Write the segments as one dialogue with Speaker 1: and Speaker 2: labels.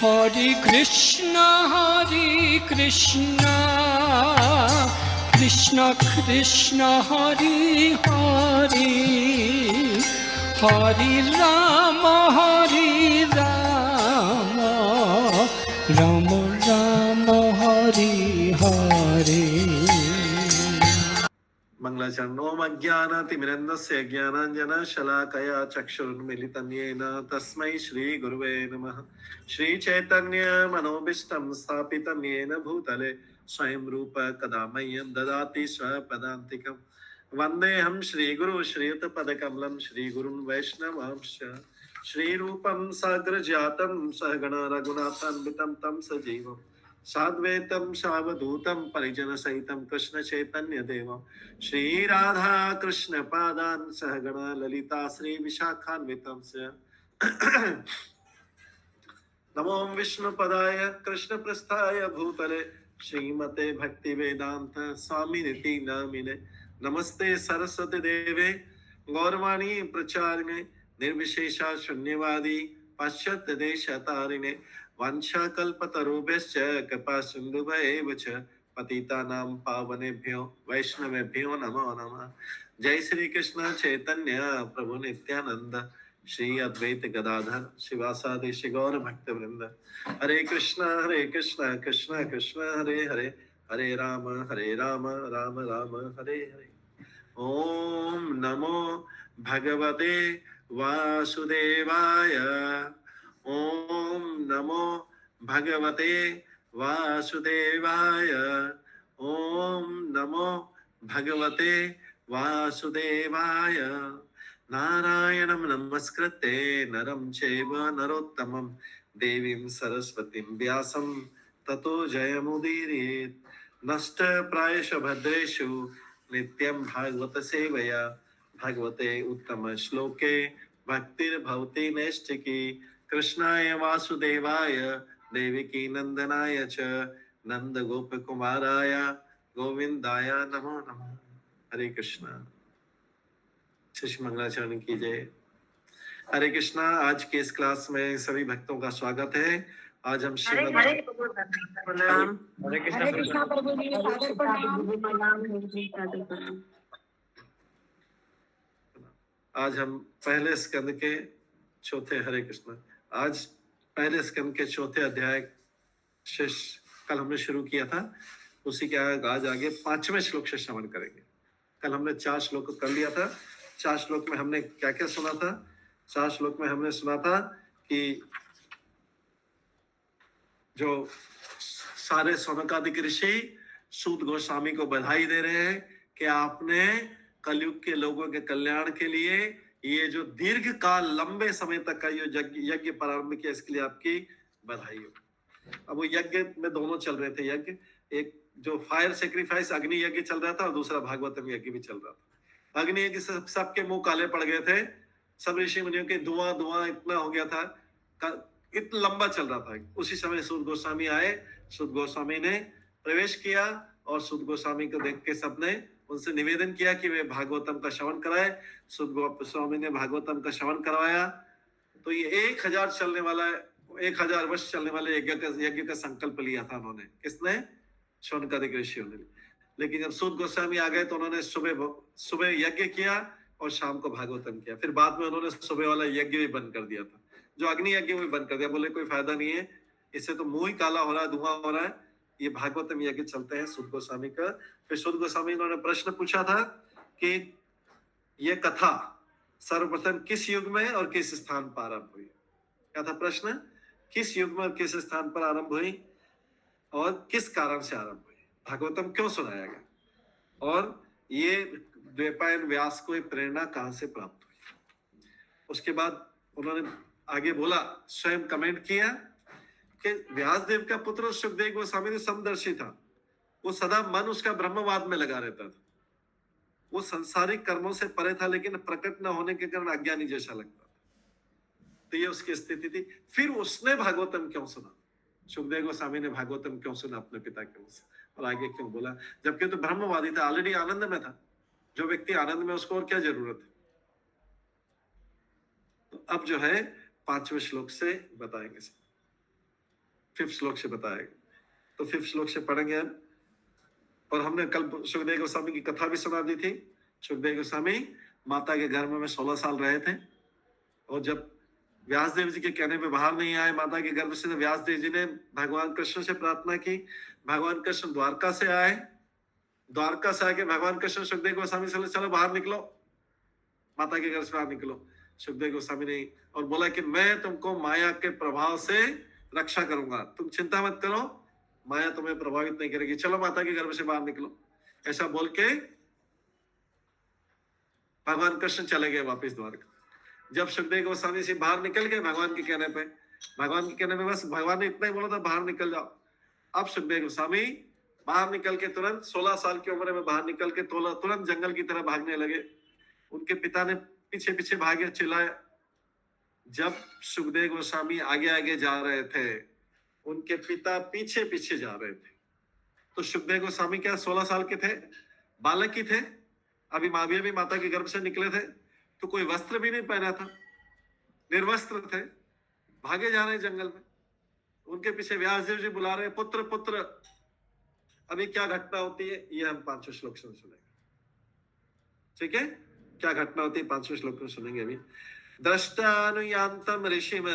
Speaker 1: हरे कृष्णा कृष्ण कृष्ण हरे हरे, हरे राम राम राम हरे हरे।
Speaker 2: मंगलाचरण। ओम अज्ञानातिमिरन्दस्य ज्ञानाञ्जनशलाकया चक्षुरुन्मीलितं येन तस्मै श्री गुरुवे नमः। श्री चैतन्य मनोभीष्टं स्थापितं येन भूतले स्वयं रूप कदा मह्यं ददाति स्वपदान्तिकं। वन्देऽहं श्रीगुरु श्रीयुतपदकमलं श्रीगुरुन् वैष्णवांश्च। श्रीरूपं साग्रजातं सहगण रघुनाथान्वितं तं सजीवं साद्वैतं सावधूतं परिजनसहितं कृष्ण चैतन्य देवं श्री राधा कृष्ण पादान् सहगण ललिता श्री विशाखान्वितं च। नमो विष्णुपदाय कृष्ण प्रस्थाय भूतले श्रीमते भक्ति वेदांत स्वामिनिति नामिने। नमस्ते सरस्वती देवे गौरवाणी प्रचारिणे निर्विशेषा शून्यवादी पाश्चात्य देशतारिणे वंशाकल्पतरुभ्यश्च कृपा सिन्धुभ्येव च पतितानां पावनेभ्यो वैष्णवेभ्यो नमो नमः। जय श्री कृष्ण चैतन्य प्रभु नित्यानंद श्री अद्वैत गदाधर शिवासादि श्री गौर भक्त वृंद। हरे कृष्ण कृष्ण कृष्ण हरे हरे, हरे राम राम राम हरे हरे। ओम नमो भगवते वासुदेवाय। ओम नमो भगवते वासुदेवाय। ओम नमो भगवते वासुदेवाय। नारायणं नमस्कृत्य नरं चैव नरोत्तमं देवीं सरस्वतीं व्यासं ततो जयमुदीरयेत्। नष्टप्रायेषु भद्रेषु नित्यं भागवत सेवया भगवते उत्तम श्लोके भक्तिर्भवति नैष्ठिकी। कृष्णाय वासुदेवाय देवकी नंदनाय च नंद गोप कुमाराय गोविंदाय नमो नमः। हरे कृष्णा। श्री मंगलाचरण की जय। हरे कृष्णा। आज के इस क्लास में सभी भक्तों का स्वागत है। आज हम
Speaker 3: हरे कृष्णा प्रभु जी, सादर प्रणाम।
Speaker 2: आज हम पहले स्कंद के चौथे हरे कृष्णा आज पहले स्कंद के चौथे अध्याय शेष कल हमने शुरू किया था, उसी के आज आगे 5वें श्लोक से श्रवण करेंगे। कल हमने 4 श्लोक कर लिया था। 4 श्लोक में हमने क्या क्या सुना था? 4 श्लोक में हमने सुना था कि जो सारे सौनकादिक ऋषि सूत गोस्वामी को बधाई दे रहे हैं कि आपने कलयुग के लोगों के कल्याण के लिए ये जो दीर्घ काल लंबे समय तक का ये यज्ञ प्रारंभ किया, इसके लिए आपकी बधाई हो। अब वो यज्ञ में दोनों चल रहे थे यज्ञ, एक जो फायर सेक्रीफाइस अग्नि यज्ञ चल रहा था और दूसरा भागवतम यज्ञ भी चल रहा था। अग्नि यज्ञ सबके मुंह काले पड़ गए थे, सब ऋषि मुनियों के धुआं इतना हो गया था, इतना लंबा चल रहा था। उसी समय सूत गोस्वामी आए, सूत गोस्वामी ने प्रवेश किया और सूत गोस्वामी को देख के सबने उनसे निवेदन किया कि वे भागवतम का श्रवण कराए। सूत गोस्वामी ने भागवतम का श्रवण करवाया। तो ये 1000 वर्ष चलने वाले यज्ञ का संकल्प लिया था उन्होंने। किसने? शौनकादिक ऋषियों ने। लेकिन जब सूत गोस्वामी आ गए तो उन्होंने सुबह यज्ञ किया और शाम को भागवतम किया। फिर बाद में उन्होंने सुबह वाला यज्ञ भी बंद कर दिया था, जो अग्नि यज्ञ भी बंद कर दिया। बोले कोई फायदा नहीं है, इससे तो मुंह ही काला हो रहा है, धुआं हो रहा है, ये भागवतम यज्ञ चलते हैं सूत गोस्वामी का। फिर सूत गोस्वामी उन्होंने प्रश्न पूछा था कि ये कथा सर्वप्रथम किस युग में और किस स्थान पर आरंभ हुई? क्या था प्रश्न? किस युग में और किस स्थान पर आरंभ हुई और किस कारण से आरंभ हुई? भागवतम क्यों सुनाया गया और ये द्वैपायन व्यास को प्रेरणा कहां से प्राप्त हुई? उसके बाद उन्होंने आगे बोला, स्वयं कमेंट किया कि व्यासदेव का पुत्र सुखदेव गोस्वामी समदर्शी था। वो सदा मन उसका ब्रह्मवाद में लगा रहता था। वो संसारिक कर्मों से परे था, लेकिन प्रकट न होने के कारण अज्ञानी जैसा लगता था। तो ये उसकी स्थिति थी। फिर उसने भागवतम क्यों सुना? सुखदेव गोस्वामी ने भागवतम क्यों सुना अपने पिता के मुंह से और आगे क्यों बोला? जबकि तो ब्रह्मवादी था, ऑलरेडी आनंद में था। जो व्यक्ति आनंद में, उसको और क्या जरूरत है? तो अब जो है 5वें श्लोक से बताएंगे। 5th श्लोक से बताएगा। तो 5th श्लोक से पढ़ेंगे हम। और हमने कल सुखदेव गोस्वामी की कथा भी सुना दी थी। सुखदेव गोस्वामी माता के गर्भ में 16 साल रहे थे, और जब व्यासदेव जी के कहने पे बाहर नहीं आए माता के गर्भ से, तो व्यासदेव जी ने भगवान कृष्ण से प्रार्थना की। भगवान कृष्ण द्वारका से आए, द्वारका से आके भगवान कृष्ण सुखदेव गोस्वामी से बोले, चलो बाहर निकलो, माता के घर से बाहर निकलो। सुखदेव गोस्वामी ने और बोला कि मैं तुमको माया के प्रभाव से रक्षा करूंगा, तुम चिंता मत करो, माया तुम्हें प्रभावित नहीं करेगी, चलो माता के गर्भ से बाहर निकलो। ऐसा बोल के भगवान कृष्ण चले गए वापस द्वारका। जब सुखदेव गोस्वामी से बाहर निकल गए भगवान के कहने पे, बस भगवान ने इतना ही बोला था, बाहर निकल जाओ। अब सुखदेव गोस्वामी बाहर निकल के तुरंत 16 साल की उम्र में बाहर निकल के तुरंत जंगल की तरह भागने लगे। उनके पिता ने पीछे पीछे भागे, चिल्लाया। जब सुखदेव गोस्वामी आगे आगे जा रहे थे, उनके पिता पीछे पीछे जा रहे थे। तो सुखदेव गोस्वामी क्या 16 साल के थे, बालक ही थे, अभी भी माता के गर्भ से निकले थे, तो कोई वस्त्र भी नहीं पहना था, निर्वस्त्र थे, भागे जा रहे जंगल में। उनके पीछे व्यासदेव जी बुला रहे, पुत्र पुत्र। अभी क्या घटना होती है ये हम 5वें श्लोक से सुनेंगे, ठीक है? क्या घटना होती है 5वें श्लोक में सुनेंगे अभी। द्रष्टानुयान्तम ऋषिम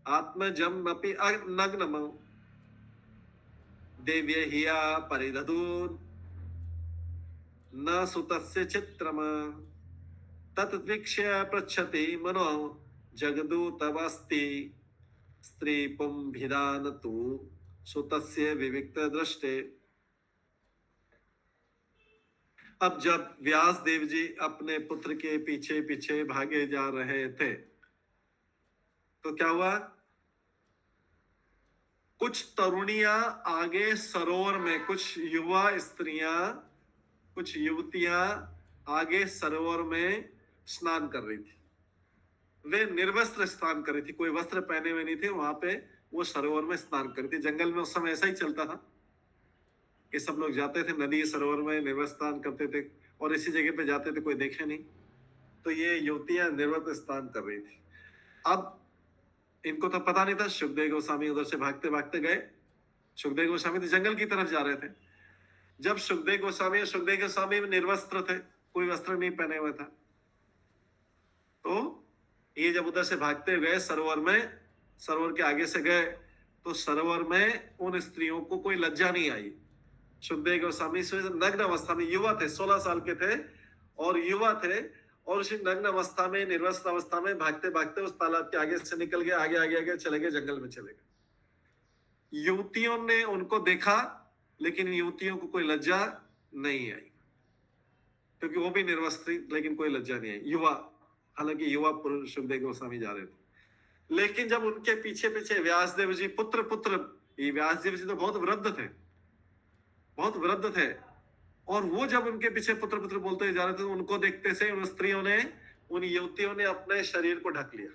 Speaker 2: आत्मजम अपि नग्नम देव्य हिया परिदधून न सुतस्य चित्रम तत्वीक्ष्य पृच्छति मनो जगदूतमस्ति स्त्री पुंभिदान तु सुतस्य विविक्त दृष्टे। अब जब व्यास देव जी अपने पुत्र के पीछे पीछे भागे जा रहे थे, तो क्या हुआ? कुछ तरुणियां आगे सरोवर में, कुछ युवा स्त्रियां, कुछ युवतियां आगे सरोवर में स्नान कर रही थी। वे निर्वस्त्र स्नान कर रही थी, कोई वस्त्र पहने हुए नहीं थे। वहां पे वो सरोवर में स्नान कर रही थी। जंगल में उस समय ऐसा ही चलता था कि सब लोग जाते थे नदी सरोवर में, निर्वस्त्र स्नान करते थे, और इसी जगह पे जाते थे, कोई देखे नहीं। तो ये युवतियां निर्वस्त्र स्नान कर रही थी। अब इनको तो पता नहीं था, सुखदेव गोस्वामी उधर से भागते भागते गए। सुखदेव गोस्वामी तो जंगल की तरफ जा रहे थे। जब सुखदेव गोस्वामी निर्वस्त्र थे, कोई वस्त्र नहीं पहने हुए था, तो ये जब उधर से भागते गए सरोवर में, सरोवर के आगे से गए, तो सरोवर में उन स्त्रियों को कोई लज्जा नहीं आई। सुखदेव गोस्वामी नग्न अवस्था में, युवा थे, 16 साल के थे और युवा थे, और उसी नग्न अवस्था में, निर्वस्त्र अवस्था में भागते भागते उस तालाब के आगे से निकल गए, आगे आगे आगे चले गए, जंगल में चले गए। युवतियों ने उनको देखा, लेकिन युवतियों को कोई लज्जा नहीं आई, क्योंकि वो भी निर्वस्त्र, लेकिन कोई लज्जा नहीं आई। युवा, हालांकि युवा पुरुष सुखदेव गोस्वामी जा रहे थे। लेकिन जब उनके पीछे पीछे व्यासदेव जी पुत्र पुत्र, ये व्यासदेव जी तो बहुत वृद्ध थे, बहुत वृद्ध थे, और वो जब उनके पीछे पुत्र पुत्र बोलते जा रहे थे, उनको देखते से उन स्त्रियों ने, उन युवतियों ने अपने शरीर को ढक लिया।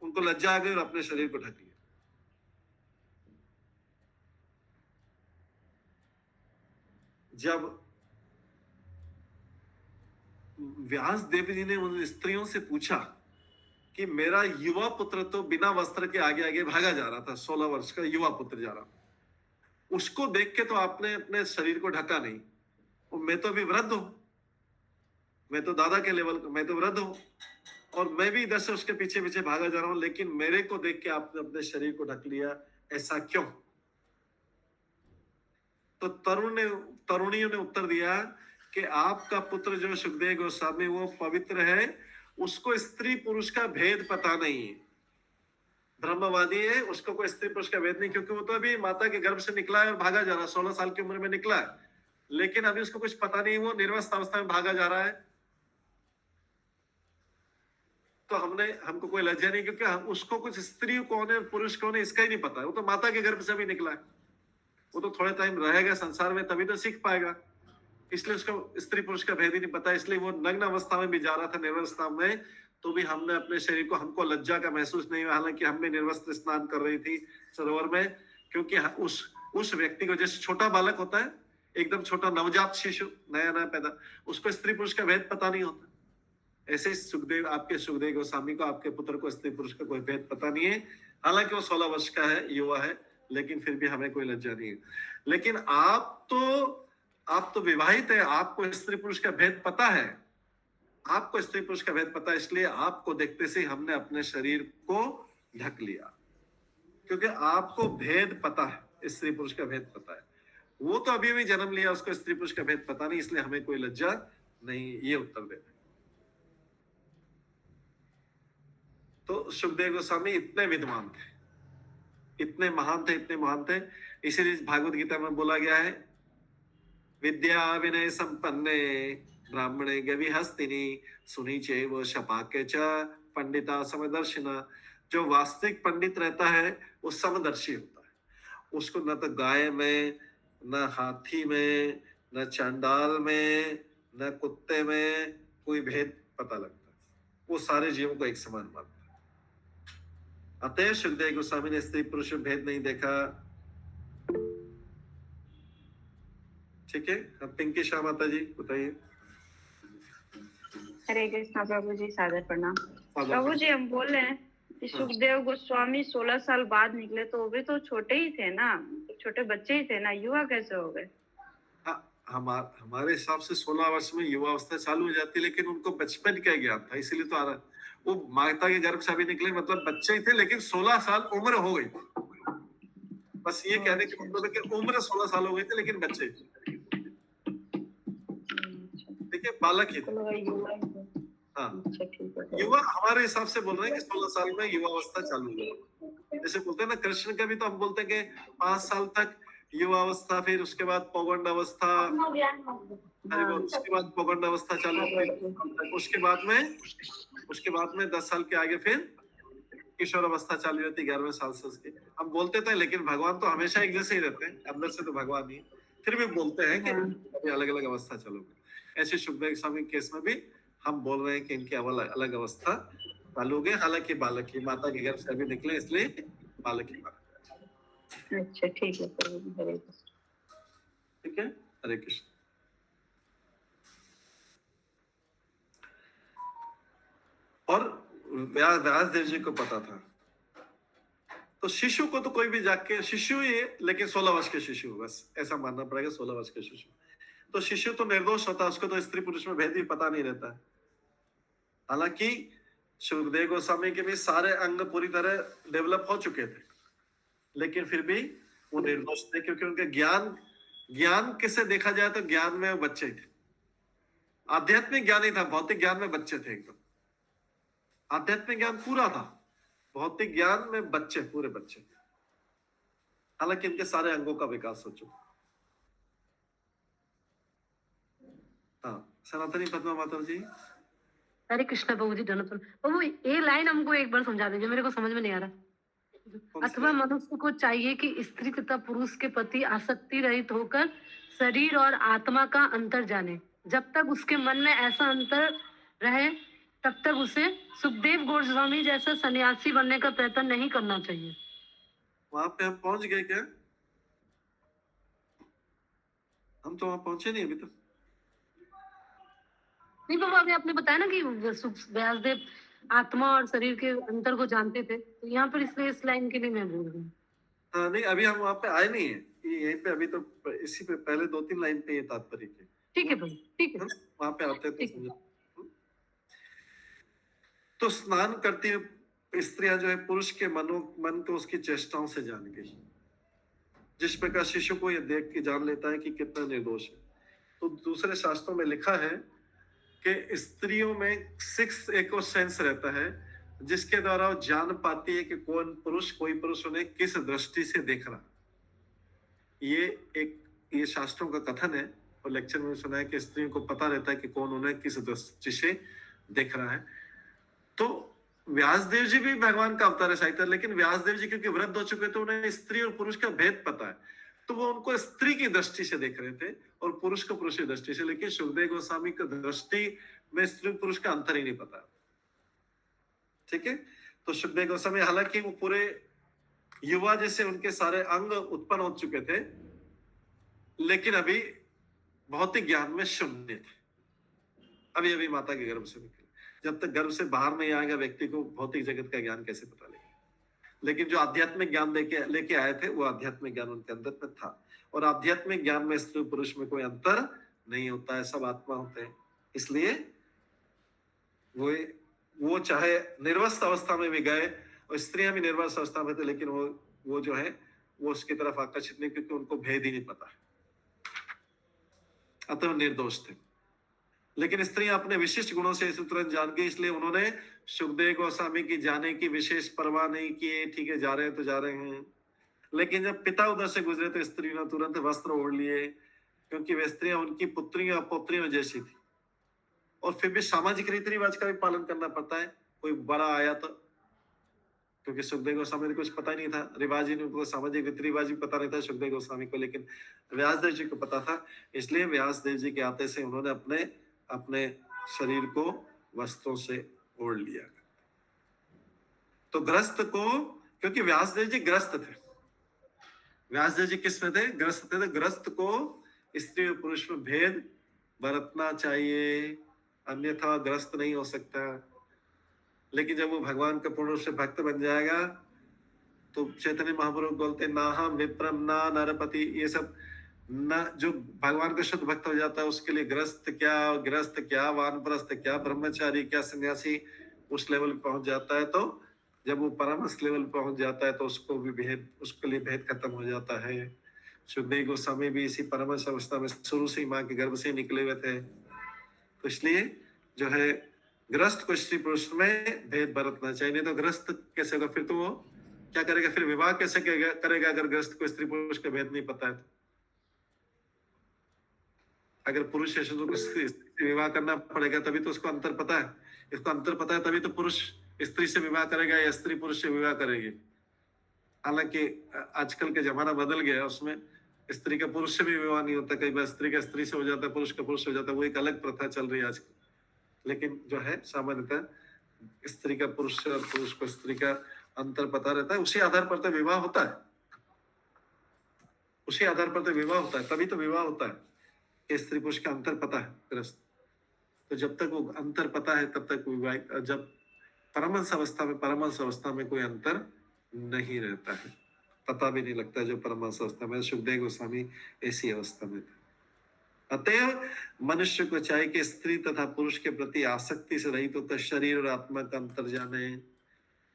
Speaker 2: उनको लज्जा आ गई और अपने शरीर को ढक लिया। जब व्यास देव जी ने उन स्त्रियों से पूछा कि मेरा युवा पुत्र तो बिना वस्त्र के आगे आगे भागा जा रहा था, 16 वर्ष का युवा पुत्र जा रहा था, उसको देख के तो आपने अपने शरीर को ढका नहीं, और मैं तो अभी वृद्ध हूं, मैं तो दादा के लेवल, मैं तो वृद्ध हूं, और मैं भी इधर से उसके पीछे पीछे भागा जा रहा हूं, लेकिन मेरे को देख के आपने अपने शरीर को ढक लिया, ऐसा क्यों? तो तरुणियों ने उत्तर दिया कि आपका पुत्र जो सुखदेव गोस्वामी वो पवित्र है, उसको स्त्री पुरुष का भेद पता नहीं है, ब्रह्मवादी है, उसको कोई स्त्री पुरुष का भेद नहीं, क्योंकि वो तो अभी माता के गर्भ से निकला है और भागा जा रहा है, 16 साल की उम्र में निकला है, लेकिन अभी उसको कुछ पता नहीं, वो निर्वस्त्र अवस्था में भागा जा रहा है। तो हमको कोई लज्जा नहीं, क्योंकि उसको कुछ स्त्री कौन है पुरुष कौन है इसका ही नहीं पता है। वो तो माता के गर्भ से भी निकला है, वो तो थोड़े टाइम रहेगा संसार में, तभी तो सीख पाएगा, इसलिए उसको स्त्री पुरुष का भेद ही नहीं पता। इसलिए वो नग्न अवस्था में भी जा रहा था, निर्वस्त्र में, तो भी हमने अपने शरीर को, हमको लज्जा का महसूस नहीं हुआ, हालांकि हम भी निर्वस्त्र स्नान कर रही थी सरोवर में, क्योंकि उस व्यक्ति को, जैसे छोटा बालक होता है, एकदम छोटा नवजात शिशु, नया नया पैदा, उसको स्त्री पुरुष का भेद पता नहीं होता, ऐसे ही आपके सुखदेव गोस्वामी को, आपके पुत्र को स्त्री पुरुष का कोई भेद पता नहीं है। हालांकि वो 16 वर्ष का है, युवा है, लेकिन फिर भी हमें कोई लज्जा नहीं है। लेकिन आप तो विवाहित है, आपको स्त्री पुरुष का भेद पता है, आपको स्त्री पुरुष का भेद पता है, इसलिए आपको देखते से हमने अपने शरीर को ढक लिया, क्योंकि आपको भेद पता है, स्त्री पुरुष का भेद पता है। वो तो अभी भी जन्म लिया, उसको स्त्री पुरुष का भेद पता नहीं, इसलिए हमें कोई लज्जा नहीं, ये उत्तर देते। तो सुखदेव गोस्वामी इतने विद्वान थे, इतने महान थे, इतने महान थे, इसीलिए भागवत गीता में बोला गया है, विद्या विनय संपन्ने ब्राह्मणे गविहस्तिनी सुनी चैव शपाके च पंडिता समदर्शिना। जो वास्तविक पंडित रहता है वो समदर्शी होता है, उसको न तो गाय में, न हाथी में, न चांडाल में, न कुत्ते में कोई भेद पता लगता है, वो सारे जीवों को एक समान मानता है। अतएव सुखदेव गोस्वामी ने स्त्री पुरुष में भेद नहीं देखा। ठीक है, अब पिंकी शाह माता जी बताइए।
Speaker 3: हरे कृष्णा प्रभु जी, सादर प्रणाम। प्रभु जी, हम बोल रहे हैं कि सुखदेव गोस्वामी 16 साल बाद निकले, तो वे तो छोटे ही थे ना, छोटे बच्चे ही थे ना, युवा कैसे हो गए?
Speaker 2: हमारे हिसाब से 16 वर्ष में युवा अवस्था चालू हो जाती है, लेकिन उनको बचपन का ज्ञान था, इसीलिए तो आ रहा, वो माता के गर्भ से अभी निकले, मतलब बच्चे ही थे, लेकिन 16 साल उम्र हो गई थी। बस ये कहने का मतलब है कि उम्र 16 साल हो गई थी, लेकिन बच्चे थे। ठीक है, बालक ही थे। हाँ, युवा हमारे हिसाब से बोल रहे हैं कि 16 साल में युवा अवस्था चालू हुई। जैसे बोलते हैं ना, कृष्ण का भी तो हम बोलते हैं कि 5 साल तक युवा अवस्था, फिर उसके बाद पौगंड अवस्था, उसके बाद पौगंड अवस्था चालू हुई, उसके बाद में 10 साल के आगे फिर किशोर अवस्था चालू होती है 11वें साल से उसके। हम बोलते थे, लेकिन भगवान तो हमेशा एक जैसे ही रहते हैं, अंदर से तो भगवान ही, फिर भी बोलते हैं कि अलग अलग अवस्था चालू हुई। ऐसे सुखदेव स्वामी केस में भी हम बोल रहे हैं कि इनकी अलग अवस्था चालू हो गई, हालांकि बालक की माता के गर्भ से अभी निकले, इसलिए बालक की बात।
Speaker 3: अच्छा, ठीक है प्रभु, हरे कृष्ण।
Speaker 2: ठीक है, हरे कृष्ण। और व्यास देव जी को पता था, तो शिशु को तो कोई भी जाके, शिशु ही है, लेकिन 16 वर्ष के शिशु, बस ऐसा मानना पड़ेगा, 16 वर्ष के शिशु। तो शिशु तो निर्दोष होता है, उसको तो स्त्री पुरुष में भेद भी पता नहीं रहता है। हालांकि सुखदेव गोस्वामी के भी सारे अंग पूरी तरह डेवलप हो चुके थे, लेकिन फिर भी वो निर्दोष थे, क्योंकि उनके ज्ञान किसे देखा जाए तो ज्ञान में वो बच्चे थे। आध्यात्मिक ज्ञान ही था, भौतिक ज्ञान में बच्चे थे एकदम। आध्यात्मिक ज्ञान पूरा था, भौतिक ज्ञान में बच्चे, पूरे बच्चे। हालांकि इनके सारे अंगों का विकास हो चुका। हाँ, सनातनी पद्मा माता जी।
Speaker 4: हरे कृष्ण प्रभु जी, धन्यवाद प्रभु। ये लाइन हमको एक बार समझा दीजिए, मेरे को समझ में नहीं आ रहा। अथवा मनुष्य को चाहिए कि स्त्री तथा पुरुष के प्रति आसक्ति रहित होकर शरीर और आत्मा का अंतर जाने। जब तक उसके मन में ऐसा अंतर रहे, तब तक उसे सुखदेव गोस्वामी जैसा सन्यासी बनने का प्रयत्न नहीं करना चाहिए।
Speaker 2: वहां पे हम पहुंच गए क्या? हम तो वहां पहुंचे नहीं अभी तक।
Speaker 4: नहीं बाबा, अभी आपने बताया ना कि व्यासदेव आत्मा और शरीर के अंतर को जानते थे, तो यहाँ पर इसलिए इस लाइन के लिए मैं बोल रही हूँ।
Speaker 2: हाँ, नहीं, अभी हम वहां पे आए नहीं है, यहीं पे अभी तो इसी पे पहले 2-3 लाइन पे ये तात्पर्य के।
Speaker 4: ठीक है भाई, ठीक है,
Speaker 2: वहां पे आते तो समझो। तो स्नान करती स्त्रियां जो है, पुरुष के मन को उसकी चेष्टाओं से जान गई, जिस प्रकार शिशु को ये देख के जान लेता है कि कितना निर्दोष है। तो दूसरे शास्त्रों में लिखा है कि स्त्रियों में 6 एको सेंस रहता है, जिसके द्वारा वो जान पाती है कि कोई पुरुष उन्हें किस दृष्टि से देख रहा। ये शास्त्रों का कथन है, और लेक्चर में सुना है कि स्त्रियों को पता रहता है कि कौन उन्हें किस दृष्टि से देख रहा है। तो व्यासदेव जी भी भगवान का अवतार है साहित्य, लेकिन व्यासदेव जी क्योंकि वृद्ध हो चुके थे, उन्हें स्त्री और पुरुष का भेद पता है, तो वो उनको स्त्री की दृष्टि से देख रहे थे और पुरुष को पुरुष की दृष्टि से। लेकिन सुखदेव गोस्वामी की दृष्टि में स्त्री पुरुष का अंतर ही नहीं पता। ठीक है, तो सुखदेव गोस्वामी हालांकि वो पूरे युवा जैसे उनके सारे अंग उत्पन्न हो चुके थे, लेकिन अभी भौतिक ज्ञान में शून्य थे, अभी अभी माता के गर्भ से निकले। जब तक गर्भ से बाहर नहीं आएगा व्यक्ति को भौतिक जगत का ज्ञान कैसे पता लगेगा? लेकिन जो आध्यात्मिक ज्ञान लेके आए थे वो आध्यात्मिक ज्ञान उनके अंदर में था। और आध्यात्मिक ज्ञान में स्त्री पुरुष में कोई अंतर नहीं होता है, सब आत्मा होते हैं। इसलिए वो चाहे निर्वस्त्र अवस्था में भी गए और स्त्रियां भी निर्वस्त्र अवस्था में थे, लेकिन वो जो है वो उसकी तरफ आकर्षित नहीं, क्योंकि उनको भेद ही नहीं पता, अतः निर्दोष थे। लेकिन स्त्रियां अपने विशिष्ट गुणों से इसे तुरंत जान गई, इसलिए उन्होंने सुखदेव गोस्वामी की जाने की विशेष परवाह नहीं की। ठीक है, जा रहे हैं तो जा रहे हैं। लेकिन जब पिता उधर से गुजरे तो स्त्री ने तुरंत वस्त्र ओढ़ लिए, क्योंकि वे स्त्रियां उनकी पुत्रियों और पौत्रियों जैसी थी। और फिर भी सामाजिक रीति रिवाज का भी पालन करना पड़ता है। कोई बड़ा आया तो, क्योंकि सुखदेव गोस्वामी को कुछ पता नहीं था, रिवाज ही उनको सामाजिक रीति रिवाज भी पता नहीं था सुखदेव गोस्वामी को, लेकिन व्यासदेव जी को पता था। इसलिए व्यासदेव जी के आते से उन्होंने अपने शरीर को वस्त्रों से ओढ़ लिया। तो ग्रस्त को, क्योंकि व्यासदेव जी ग्रस्त थे, व्यासदेव जी किस में थे? ग्रस्त थे। तो ग्रस्त को स्त्री और पुरुष में भेद बरतना चाहिए, अन्यथा ग्रस्त नहीं हो सकता। लेकिन जब वो भगवान के पूर्ण रूप से भक्त बन जाएगा तो चैतन्य महाप्रभु बोलते ना हम विप्रम ना नरपति, ये सब न, जो भगवान का शुद्ध भक्त हो जाता है उसके लिए ग्रस्त क्या वानप्रस्थ क्या ब्रह्मचारी क्या सन्यासी उस लेवल पे पहुंच जाता है। तो जब वो परमहंस लेवल पे पहुंच जाता है तो उसके लिए भेद खत्म हो जाता है। सुखदेव गोस्वामी भी इसी परमहंस अवस्था में शुरू से ही माँ के गर्भ से निकले हुए थे। तो इसलिए जो है ग्रस्त को स्त्री पुरुष में भेद बरतना चाहिए, नहीं तो ग्रस्त कैसे होगा? फिर तो वो क्या करेगा? फिर विवाह कैसे करेगा अगर ग्रस्त को स्त्री पुरुष का भेद नहीं पता है तो? अगर पुरुष है तो स्त्री से विवाह करना पड़ेगा, तभी तो उसको अंतर पता है। इसको अंतर पता है तभी तो पुरुष स्त्री से विवाह करेगा या स्त्री पुरुष से विवाह करेगी। हालांकि आजकल का जमाना बदल गया, उसमें स्त्री का पुरुष से भी विवाह नहीं होता, कई बार स्त्री का स्त्री से हो जाता है, पुरुष का पुरुष हो जाता है, वो एक अलग प्रथा चल रही है आजकल। लेकिन जो है सामान्यतः स्त्री का पुरुष से और पुरुष को स्त्री का अंतर पता रहता है, उसी आधार पर तो विवाह होता है, उसी आधार पर तो विवाह होता है, तभी तो विवाह होता है कि स्त्री पुरुष का अंतर पता है ग्रस्त। तो जब तक वो अंतर पता है तब तक विवाह, जब परमहंस अवस्था में कोई अंतर नहीं रहता है, पता भी नहीं लगता जो परमहंस अवस्था में। सुखदेव गोस्वामी ऐसी अवस्था में थे। अतएव मनुष्य को चाहिए कि स्त्री तथा पुरुष के प्रति आसक्ति से रहित होकर शरीर और आत्मा का अंतर जाने।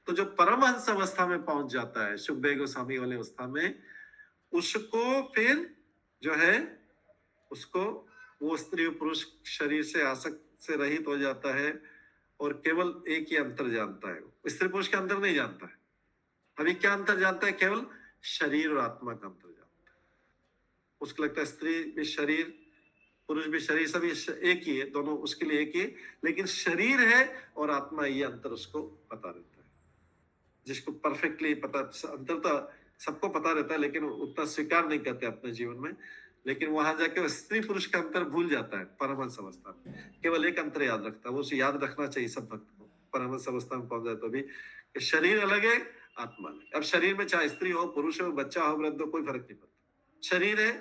Speaker 2: तो जो परमहंस अवस्था में पहुंच जाता है, सुखदेव गोस्वामी वाली अवस्था में, उसको फिर जो है उसको वो स्त्री और पुरुष शरीर से आसक्त से रहित हो जाता है और केवल एक ही अंतर जानता है। स्त्री पुरुष का अंतर नहीं जानता है। अभी क्या अंतर जानता है? केवल शरीर और आत्मा का अंतर जानता है। उसको लगता है स्त्री भी शरीर, पुरुष भी शरीर, सभी एक ही है, दोनों उसके लिए एक ही है, लेकिन शरीर है और आत्मा, ये अंतर उसको पता रहता है। जिसको परफेक्टली पता, अंतर तो सबको पता रहता है लेकिन उतना स्वीकार नहीं करते अपने जीवन में। लेकिन वहां जाके स्त्री पुरुष का अंतर भूल जाता है परमहंस अवस्था में, केवल एक अंतर याद रखता है। वो उसे याद रखना चाहिए सब भक्त को, परमहंस अवस्था में पहुंच जाए तो भी कि शरीर अलग है, आत्मा अलग। अब शरीर में चाहे स्त्री हो, पुरुष हो, बच्चा हो, वृद्ध हो, कोई फर्क नहीं पड़ता, शरीर है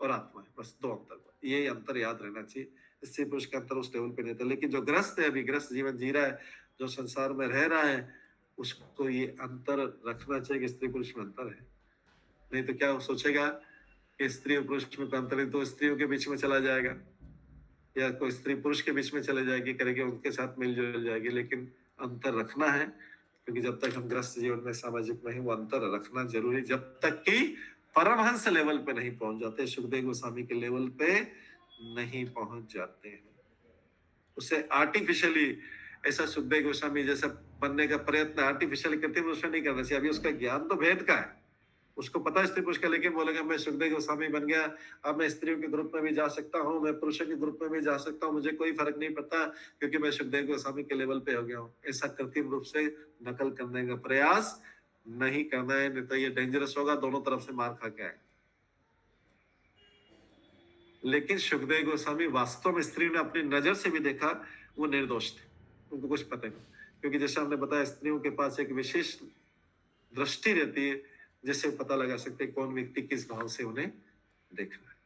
Speaker 2: और आत्मा है, बस दो अंतर। ये अंतर याद रहना चाहिए। स्त्री पुरुष का अंतर उस लेवल पे नहीं था। लेकिन जो ग्रस्त है, अभी ग्रस्त जीवन जी रहा है, जो संसार में रह रहा है, उसको ये अंतर रखना चाहिए कि स्त्री पुरुष में अंतर है। नहीं तो क्या वो सोचेगा कि स्त्री और पुरुष में अंतर है तो स्त्रियों के बीच में चला जाएगा या कोई स्त्री पुरुष के बीच में चले जाएगी, करेगी, उनके साथ मिलजुल जाएगी। लेकिन अंतर रखना है, क्योंकि जब तक हम ग्रस्त जीवन में सामाजिक में ही, वो अंतर रखना जरूरी, जब तक कि परमहंस लेवल पे नहीं पहुंच जाते, सुखदेव गोस्वामी के लेवल पे नहीं पहुंच जाते हैं। उसे आर्टिफिशियली, ऐसा सुखदेव गोस्वामी जैसा बनने का प्रयत्न आर्टिफिशियली करते हैं, उसमें नहीं करना चाहिए। अभी उसका ज्ञान तो भेद का है, उसको पता है स्त्री पुरुष का, लेकिन बोलेगा मैं सुखदेव गोस्वामी बन गया, अब मैं स्त्रियों के ग्रुप में भी जा सकता हूँ, मैं पुरुषों के ग्रुप में भी जा सकता हूँ, मुझे कोई फर्क नहीं पड़ता क्योंकि मैं सुखदेव गोस्वामी के लेवल पे हो गया हूँ। ऐसा कृत्रिम रूप से नकल करने का प्रयास नहीं करना है, नहीं तो ये डेंजरस होगा, दोनों तरफ से मार खा के आए। लेकिन सुखदेव गोस्वामी वास्तव में स्त्री ने अपनी नजर से भी देखा, वो निर्दोष थे, उनको कुछ पता नहीं, क्योंकि जैसे हमने बताया स्त्रियों के पास एक विशेष दृष्टि रहती है जिससे पता लगा सकते हैं कौन व्यक्ति किस भाव से उन्हें देखना है।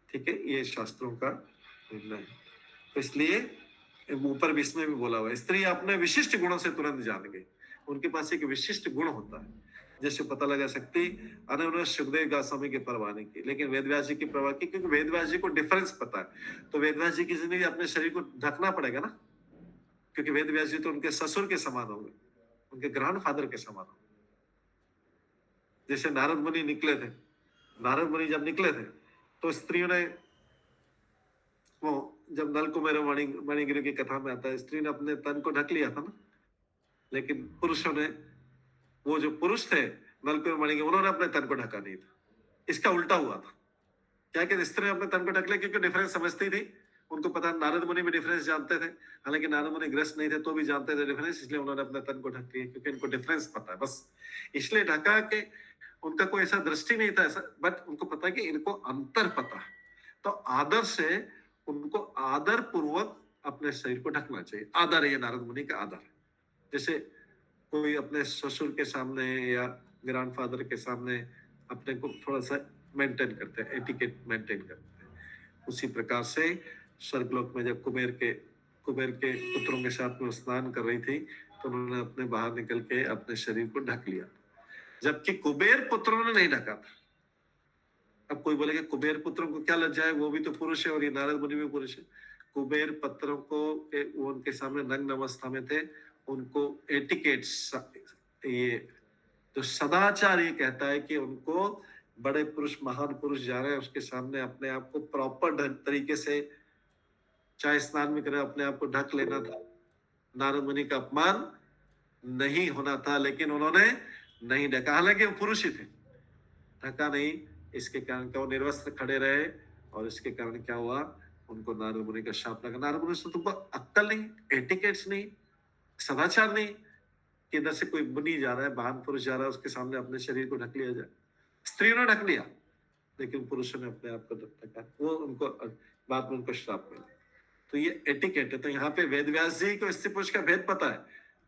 Speaker 2: ठीक है, ये शास्त्रों का निर्णय है। तो इसलिए ऊपर भी इसमें भी बोला हुआ है, स्त्री अपने विशिष्ट गुणों से तुरंत जान गई। उनके पास एक विशिष्ट गुण होता है। जैसे पता लगा सकती उन्होंने सुखदेव गोस्वामी की परवाह नहीं की, लेकिन वेदव्यास जी की परवाह की, क्योंकि वेदव्यास जी को डिफरेंस पता है। तो वेदव्यास जी की जिंदगी अपने शरीर को ढकना पड़ेगा ना, क्योंकि वेदव्यास जी तो उनके ससुर के समान होंगे, उनके ग्रैंडफादर के समान होंगे। जैसे नारद मुनि निकले थे, नारद मुनि जब निकले थे तो स्त्रियों ने, वो जब नल कुमार मणिगिरी की कथा में आता है, स्त्री ने अपने तन को ढक लिया था ना, लेकिन पुरुषों ने, वो जो पुरुष थे नल कुमार मणिगिरी, उन्होंने अपने तन को ढका नहीं था। इसका उल्टा हुआ था। क्या कि स्त्री ने अपने तन को ढक लिया क्योंकि डिफरेंस समझती थी, उनको पता, नारद मुनि भी डिफरेंस जानते थे, हालांकि नारद मुनि ग्रस्त नहीं थे तो भी जानते थे डिफरेंस, इसलिए उन्होंने अपने तन को ढक लिया क्योंकि इनको डिफरेंस पता है, बस इसलिए ढका के उनका कोई ऐसा दृष्टि नहीं था ऐसा, बट उनको पता है कि इनको अंतर पता है। तो आदर से उनको आदर पूर्वक अपने शरीर को ढकना चाहिए। आदर है, ये नारद मुनि का आदर है। जैसे कोई अपने ससुर के सामने या ग्रैंडफादर के सामने अपने को थोड़ा सा मेंटेन करते हैं, एटिकेट मेंटेन करते हैं, उसी प्रकार से स्वर्गलोक में जब कुबेर के पुत्रों के साथ में स्नान कर रही थी तो उन्होंने अपने बाहर निकल के अपने शरीर को ढक लिया, जबकि कुबेर पुत्रों ने नहीं ढका था। अब कोई बोलेगा कुबेर पुत्रों को क्या लज्जा है, वो भी तो पुरुष है और ये नारद मुनि भी पुरुष है। कुबेर पुत्रों को वो उनके सामने नग्न अवस्था में थे, उनको एटिकेट, ये तो सदाचार ये कहता है कि उनको बड़े पुरुष, महान पुरुष जा रहे हैं, उसके सामने अपने आप को प्रॉपर तरीके से, चाहे स्नान में करें, अपने आप को ढक लेना था। नारद मुनि का अपमान नहीं होना था, लेकिन उन्होंने नहीं ढका, हालांकि वो पुरुष ही थे, ढका नहीं। इसके कारण क्या, वो निर्वस्त्र खड़े रहे और इसके कारण क्या हुआ, उनको नारद मुनि का शाप लगा। नारद मुनि से तुमको अक्ल नहीं, एटिकेट्स नहीं, सदाचार नहीं कि इधर से कोई मुनि जा रहा है, महान पुरुष जा रहा है, उसके सामने अपने शरीर को ढक लिया जाए। स्त्रियों ने ढक लिया, लेकिन पुरुषों ने अपने आप को ढका, वो उनको बाद में उनको श्राप मिला। तो ये एटिकेट है। तो यहाँ पे वेदव्यास जी को स्त्री पुरुष का भेद पता है,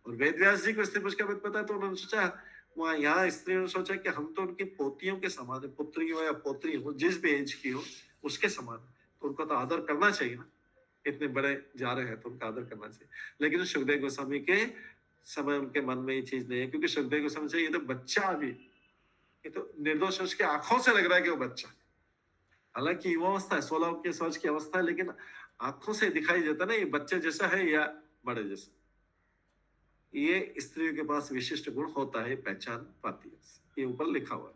Speaker 2: और वेदव्यास जी को स्त्री पुरुष का भेद पता है, तो उन्होंने सोचा, वहाँ यहाँ स्त्रियों ने सोचा कि हम तो उनकी पोतियों के समान है, पुत्री हो या पोत्री हो, जिस भी एज की हो उसके समान, तो उनको तो आदर करना चाहिए ना, इतने बड़े जा रहे हैं तो उनका आदर करना चाहिए। लेकिन सुखदेव गोस्वामी के समय उनके मन में ये चीज नहीं है, क्योंकि सुखदेव गोस्वामी से ये तो बच्चा, अभी ये तो निर्दोष, उसके आंखों से लग रहा है कि वो बच्चा, हालांकि युवा अवस्था है, 16 के सोच की अवस्था है, लेकिन आंखों से दिखाई देता ना ये बच्चे जैसा है या बड़े जैसा। ये स्त्रियों के पास विशिष्ट गुण होता है, पहचान पाती है, ये ऊपर लिखा हुआ है।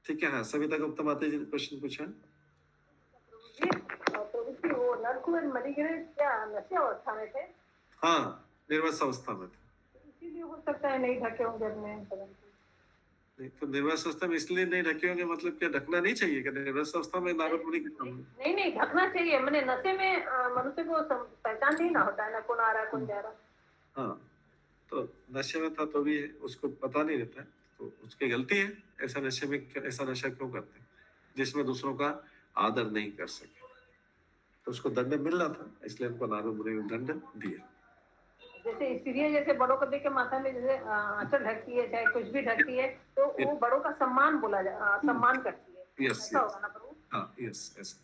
Speaker 2: ठीक है। हाँ, सविता गुप्ता माता जी ने क्वेश्चन पूछा।
Speaker 4: वो नलकुमार मणिगिरी क्या नशे अवस्था में थे?
Speaker 2: हाँ, निर्वस अवस्था में थे,
Speaker 4: इसीलिए हो सकता है नहीं ढके होंगे अपने।
Speaker 2: नहीं तो निर्वस अवस्था में इसलिए नहीं ढके होंगे, मतलब क्या ढकना नहीं चाहिए क्या निर्वस अवस्था में नारद मुनि के सामने?
Speaker 4: नहीं ढकना चाहिए, मैंने नशे में मनुष्य को पहचान नहीं ना होता है ना, कौन आ रहा है कौन जा रहा है।
Speaker 2: हाँ, तो नशे में था तो भी उसको पता नहीं रहता है, तो उसकी गलती है। ऐसा नशे में ऐसा नशा क्यों करते हैं जिसमें दूसरों का आदर नहीं कर सके, तो उसको दंड मिल रहा था, इसलिए उनको नारद मुनि ने दंड दिया।
Speaker 4: जैसे स्त्रियां जैसे बड़ों को देख के माथा में जैसे आंचल ढकती है, चाहे कुछ भी ढकती है, तो वो बड़ों का सम्मान बोला सम्मान करती है।
Speaker 2: यस,
Speaker 4: ऐसा होगा ना प्रभु?
Speaker 2: हाँ, यस, ऐसा।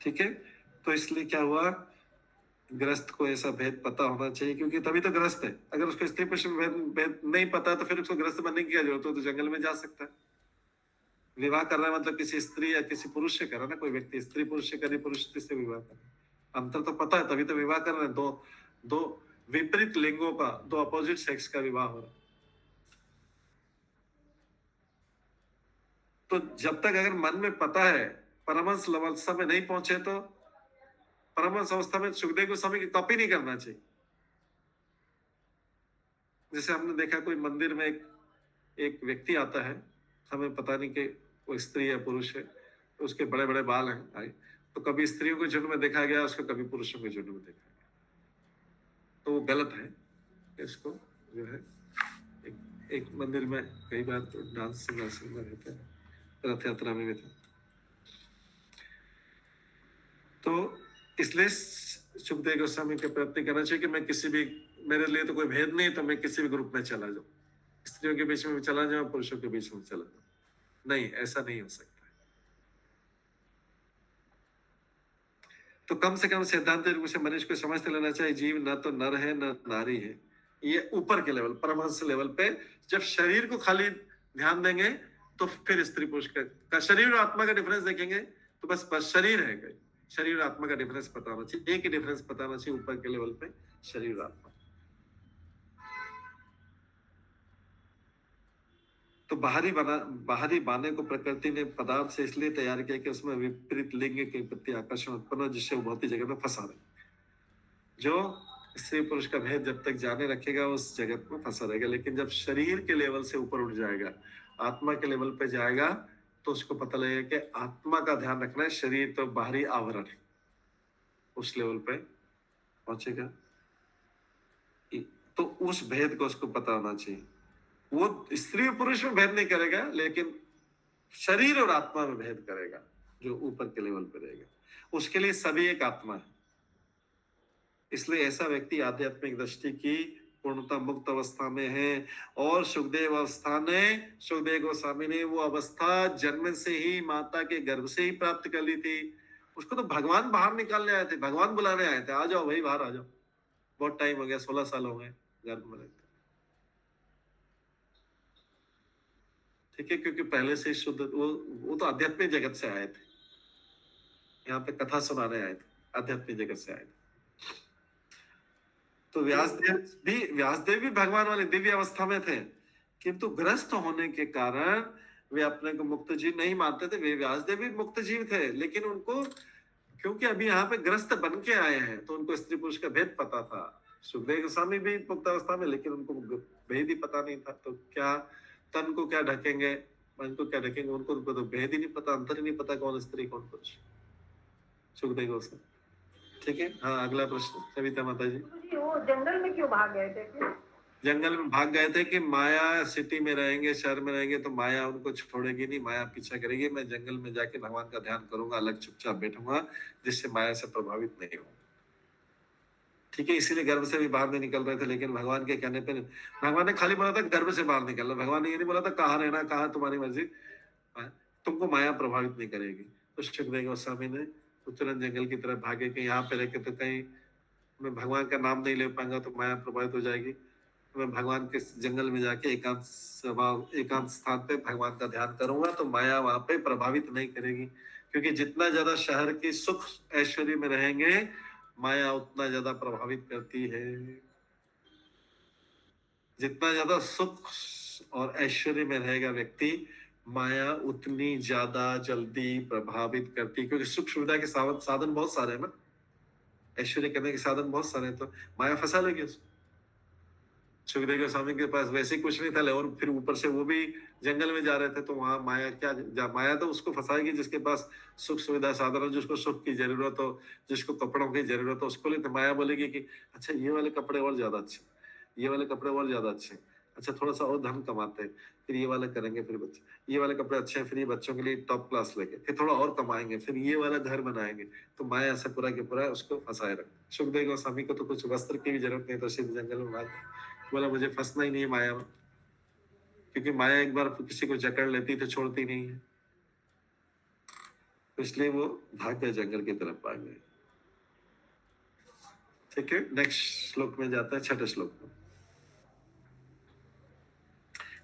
Speaker 2: ठीक है। तो इसलिए क्या हुआ, ग्रस्त को ऐसा भेद पता होना चाहिए, क्योंकि तभी तो ग्रस्त है। अगर उसको स्त्री पुरुष में भेद नहीं पता तो फिर उसको ग्रस्त बनने की क्या जरूरत है, तो जंगल में जा सकता है। विवाह कर रहा है मतलब किसी स्त्री या किसी पुरुष से कर रहा है ना, कोई व्यक्ति स्त्री पुरुष से करे, पुरुष स्त्री से विवाह कर रहा है, अंतर तो पता है, तभी तो विवाह कर रहे हैं। दो विपरीत लिंगों का, दो अपोजिट सेक्स का विवाह हो रहा है। तो जब तक अगर मन में पता है, परमहंस अवस्था में नहीं पहुंचे, तो परमहंस अवस्था में सुखदेव गोस्वामी की कॉपी नहीं करना चाहिए। जैसे हमने देखा कोई मंदिर में एक व्यक्ति आता है, हमें पता नहीं कि वो स्त्री है पुरुष है, तो उसके बड़े बड़े बाल हैं भाई, तो कभी स्त्रियों के झुंड में देखा गया, उसको कभी पुरुषों के झुंड में देखा गया, तो वो गलत है। इसको जो है एक मंदिर में कई बार तो डांस सिंगर रहता है, रथ यात्रा में भी था, तो इसलिए सुखदेव गोस्वामी के प्रयत्न करना चाहिए कि मैं किसी भी, मेरे लिए तो कोई भेद नहीं, तो मैं किसी भी ग्रुप में चला जाऊं, स्त्रियों के बीच में भी चला जाऊं, पुरुषों के बीच में चला जाऊं। नहीं, ऐसा नहीं हो सकता। तो कम से कम सिद्धांत रूप से मनुष्य को समझ लेना चाहिए, जीव न तो नर है न नारी है। ये ऊपर के लेवल, परमहंस लेवल पे जब शरीर को खाली ध्यान देंगे तो फिर स्त्री पुरुष का शरीर और आत्मा का डिफरेंस देखेंगे तो बस शरीर है, शरीर और आत्मा का डिफरेंस पता होना चाहिए, एक ही डिफरेंस पता होना चाहिए ऊपर के लेवल पे, शरीर और आत्मा। तो बाहरी बाने को प्रकृति ने पदार्थ से इसलिए तैयार किया कि उसमें विपरीत लिंग के प्रति आकर्षण उत्पन्न हो, जिससे वो भौतिक जगत में फंसा रहे। जो स्त्री पुरुष का भेद जब तक जाने रखेगा उस जगत में फंसा रहेगा, लेकिन जब शरीर के लेवल से ऊपर उठ जाएगा, आत्मा के लेवल पे जाएगा, तो उसको पता लगेगा कि आत्मा का ध्यान रखना है, शरीर तो बाहरी आवरण है। उस लेवल पे पहुंचेगा तो उस भेद को उसको पता होना चाहिए। वो स्त्री और पुरुष में भेद नहीं करेगा, लेकिन शरीर और आत्मा में भेद करेगा, जो ऊपर के लेवल पे रहेगा। उसके लिए सभी एक आत्मा है। इसलिए ऐसा व्यक्ति आध्यात्मिक दृष्टि की पूर्णता मुक्त अवस्था में है। और सुखदेव गोस्वामी ने वो अवस्था जन्म से ही माता के गर्भ से ही प्राप्त कर ली थी। उसको तो भगवान बाहर निकालने आए थे, भगवान बुलाने आए थे, आ जाओ भाई बाहर आ जाओ, बहुत टाइम हो गया, 16 साल हो गए गर्भ में रहते। ठीक है, क्योंकि पहले से शुद्ध वो तो आध्यात्मिक जगत से आए थे, यहाँ पे कथा सुनाने आए थे, आध्यात्मिक जगत से आए थे। तो व्यासदेव भी भगवान वाले दिव्य अवस्था में थे, किंतु ग्रस्त होने के कारण वे अपने को मुक्त जीव नहीं मानते थे। वे व्यासदेव भी मुक्त जीव थे, लेकिन उनको क्योंकि अभी यहाँ पे ग्रस्त बन के आए हैं तो उनको स्त्री पुरुष का भेद पता था। सुखदेव गोस्वामी भी मुक्त अवस्था में, लेकिन उनको भेद ही पता नहीं था। तो क्या तन को क्या ढकेंगे, मन को क्या ढकेंगे, उनको तो भेद ही नहीं पता, अंतर ही नहीं पता कौन स्त्री कौन पुरुष। सुखदेव गोस्वामी। ठीक है, हाँ अगला प्रश्न सविता माता जी।
Speaker 5: वो जंगल में क्यों भाग गए थे?
Speaker 2: जंगल में भाग गए थे कि माया सिटी में रहेंगे, शहर में रहेंगे तो माया उनको छोड़ेगी नहीं, माया पीछा करेगी। मैं जंगल में जाके भगवान का ध्यान करूंगा, अलग चुपचाप बैठूंगा, जिससे माया से प्रभावित नहीं होगा। ठीक है, इसीलिए गर्भ से भी बाहर नहीं निकल रहे थे। लेकिन भगवान के कहने पे भगवान ने खाली बोला था गर्भ से बाहर निकलना, भगवान ने ये नहीं बोला था कहाँ रहना, कहाँ तुम्हारी मर्जी, तुमको माया प्रभावित नहीं करेगी। तो सुखदेव गोस्वामी ने तुरंत जंगल की तरफ भागे कि यहाँ पे रह के तो कहीं मैं भगवान का नाम नहीं ले पाऊंगा तो माया प्रभावित हो जाएगी। मैं भगवान के जंगल में जाके एकांत स्थान पे भगवान का ध्यान करूंगा तो माया वहां पे प्रभावित नहीं करेगी। क्योंकि जितना ज्यादा शहर की सुख ऐश्वर्य में रहेंगे, माया उतना ज्यादा प्रभावित करती है। जितना ज्यादा सुख और ऐश्वर्य में रहेगा व्यक्ति, माया उतनी ज्यादा जल्दी प्रभावित करती है। क्योंकि सुख सुविधा के साधन बहुत सारे हैं ना, ऐश्वर्य करने के साधन बहुत सारे हैं, तो माया फंसा लेगी उसको। सुखदेव गोस्वामी के पास वैसे ही कुछ नहीं था, और फिर ऊपर से वो भी जंगल में जा रहे थे, तो वहां माया माया तो उसको फंसाएगी जिसके पास सुख सुविधा साधन हो, जिसको सुख की जरूरत हो, जिसको कपड़ों की जरूरत हो, उसको लेते माया बोलेगी कि अच्छा ये वाले कपड़े और ज्यादा अच्छे, ये वाले कपड़े और ज्यादा अच्छे, अच्छा थोड़ा सा और धन कमाते हैं, फिर ये वाले करेंगे, फिर बच्चे ये वाले कपड़े अच्छे हैं, फिर ये बच्चों के लिए टॉप क्लास लेके, फिर थोड़ा और कमाएंगे, फिर ये वाला घर बनाएंगे। तो माया ऐसा पूरा के पूरा उसको फंसाए रख। सुखदेव गोस्वामी को तो कुछ वस्त्र की भी जरूरत नहीं, तो सीधे जंगल में भाग बोला मुझे फंसना ही नहीं है माया में, क्योंकि माया एक बार किसी को जकड़ लेती तो छोड़ती नहीं है। तो इसलिए वो भाग गए, जंगल की तरफ भाग गए। ठीक है, नेक्स्ट श्लोक में जाता है, छठे श्लोक में।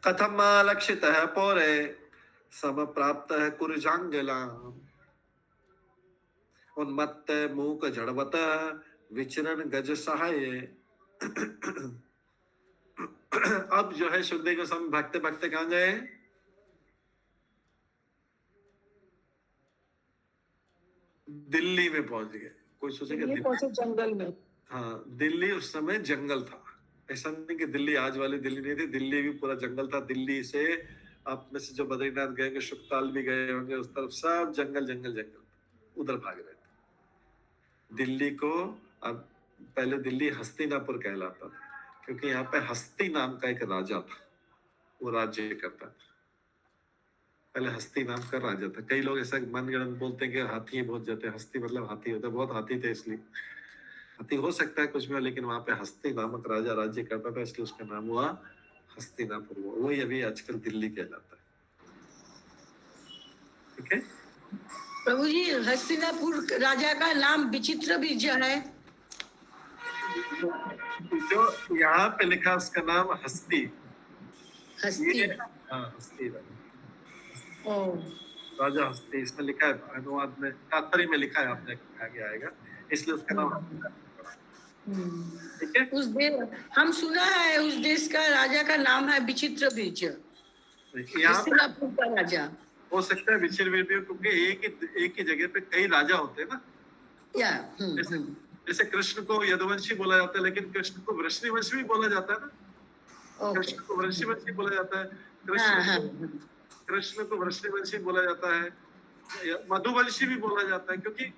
Speaker 2: कथम लक्षितः पौरे समप्राप्तः कुरुजांगलाम् उन्मत्त मूक जड़वतः विचरण गज सहाये। अब जो है सुखदेव गोस्वामी भागते भागते कहां गए? दिल्ली में पहुंच गए। कोई सोचेगा दिल्ली
Speaker 5: जंगल में।
Speaker 2: हाँ, दिल्ली उस समय जंगल था। ऐसा नहीं कि दिल्ली आज वाली दिल्ली नहीं थी, दिल्ली भी पूरा जंगल था। दिल्ली से आप में से जो बद्रीनाथ गए, शुक्ताल भी गए होंगे, उस तरफ सब जंगल जंगल जंगल, उधर भाग रहे थे। दिल्ली को अब पहले दिल्ली हस्तिनापुर कहलाता था, क्योंकि यहाँ पे हस्ती नाम का एक राजा था, वो राज्य करता था। पहले हस्ती नाम का राजा था। कई लोग ऐसा मनगढ़ंत बोलते हैं कि हाथी बहुत जाते हैं, हस्ती मतलब हाथी होता है, बहुत हाथी थे, इसलिए हाथी हो सकता है कुछ भी, लेकिन वहां पे हस्ती नामक राजा राज्य करता था, इसलिए उसका नाम हुआ हस्तिनापुर। वही अभी आजकल दिल्ली कहलाता है। ठीक है।
Speaker 5: प्रभु जी हस्तिनापुर राजा का नाम विचित्र बीज है।
Speaker 2: जो यहाँ पे लिखा उसका नाम हस्ती।
Speaker 5: हस्ती।
Speaker 2: हाँ हस्ती राजा।
Speaker 5: ओ
Speaker 2: राजा हस्ती इसमें लिखा है, अनुवाद में तात्पर्य में लिखा है, आपने आगे आएगा, इसलिए उसका नाम हस्ती राजा। ठीक है।
Speaker 5: उस देश हम सुना है उस देश का राजा का नाम है विचित्र बीज।
Speaker 2: यहाँ
Speaker 5: हस्तिनापुर का राजा
Speaker 2: हो सकता है विचित्र बीज, क्योंकि एक ही जगह पे कई राजा होते हैं ना।
Speaker 5: या
Speaker 2: जैसे कृष्ण को यदुवंशी बोला जाता है, लेकिन कृष्ण को वृष्णिवंशी भी बोला जाता है ना। कृष्ण को वृष्णिवंशी बोला जाता है, कृष्ण को वृष्णिवंशी बोला जाता है, मधुवंशी भी बोला जाता है, क्योंकि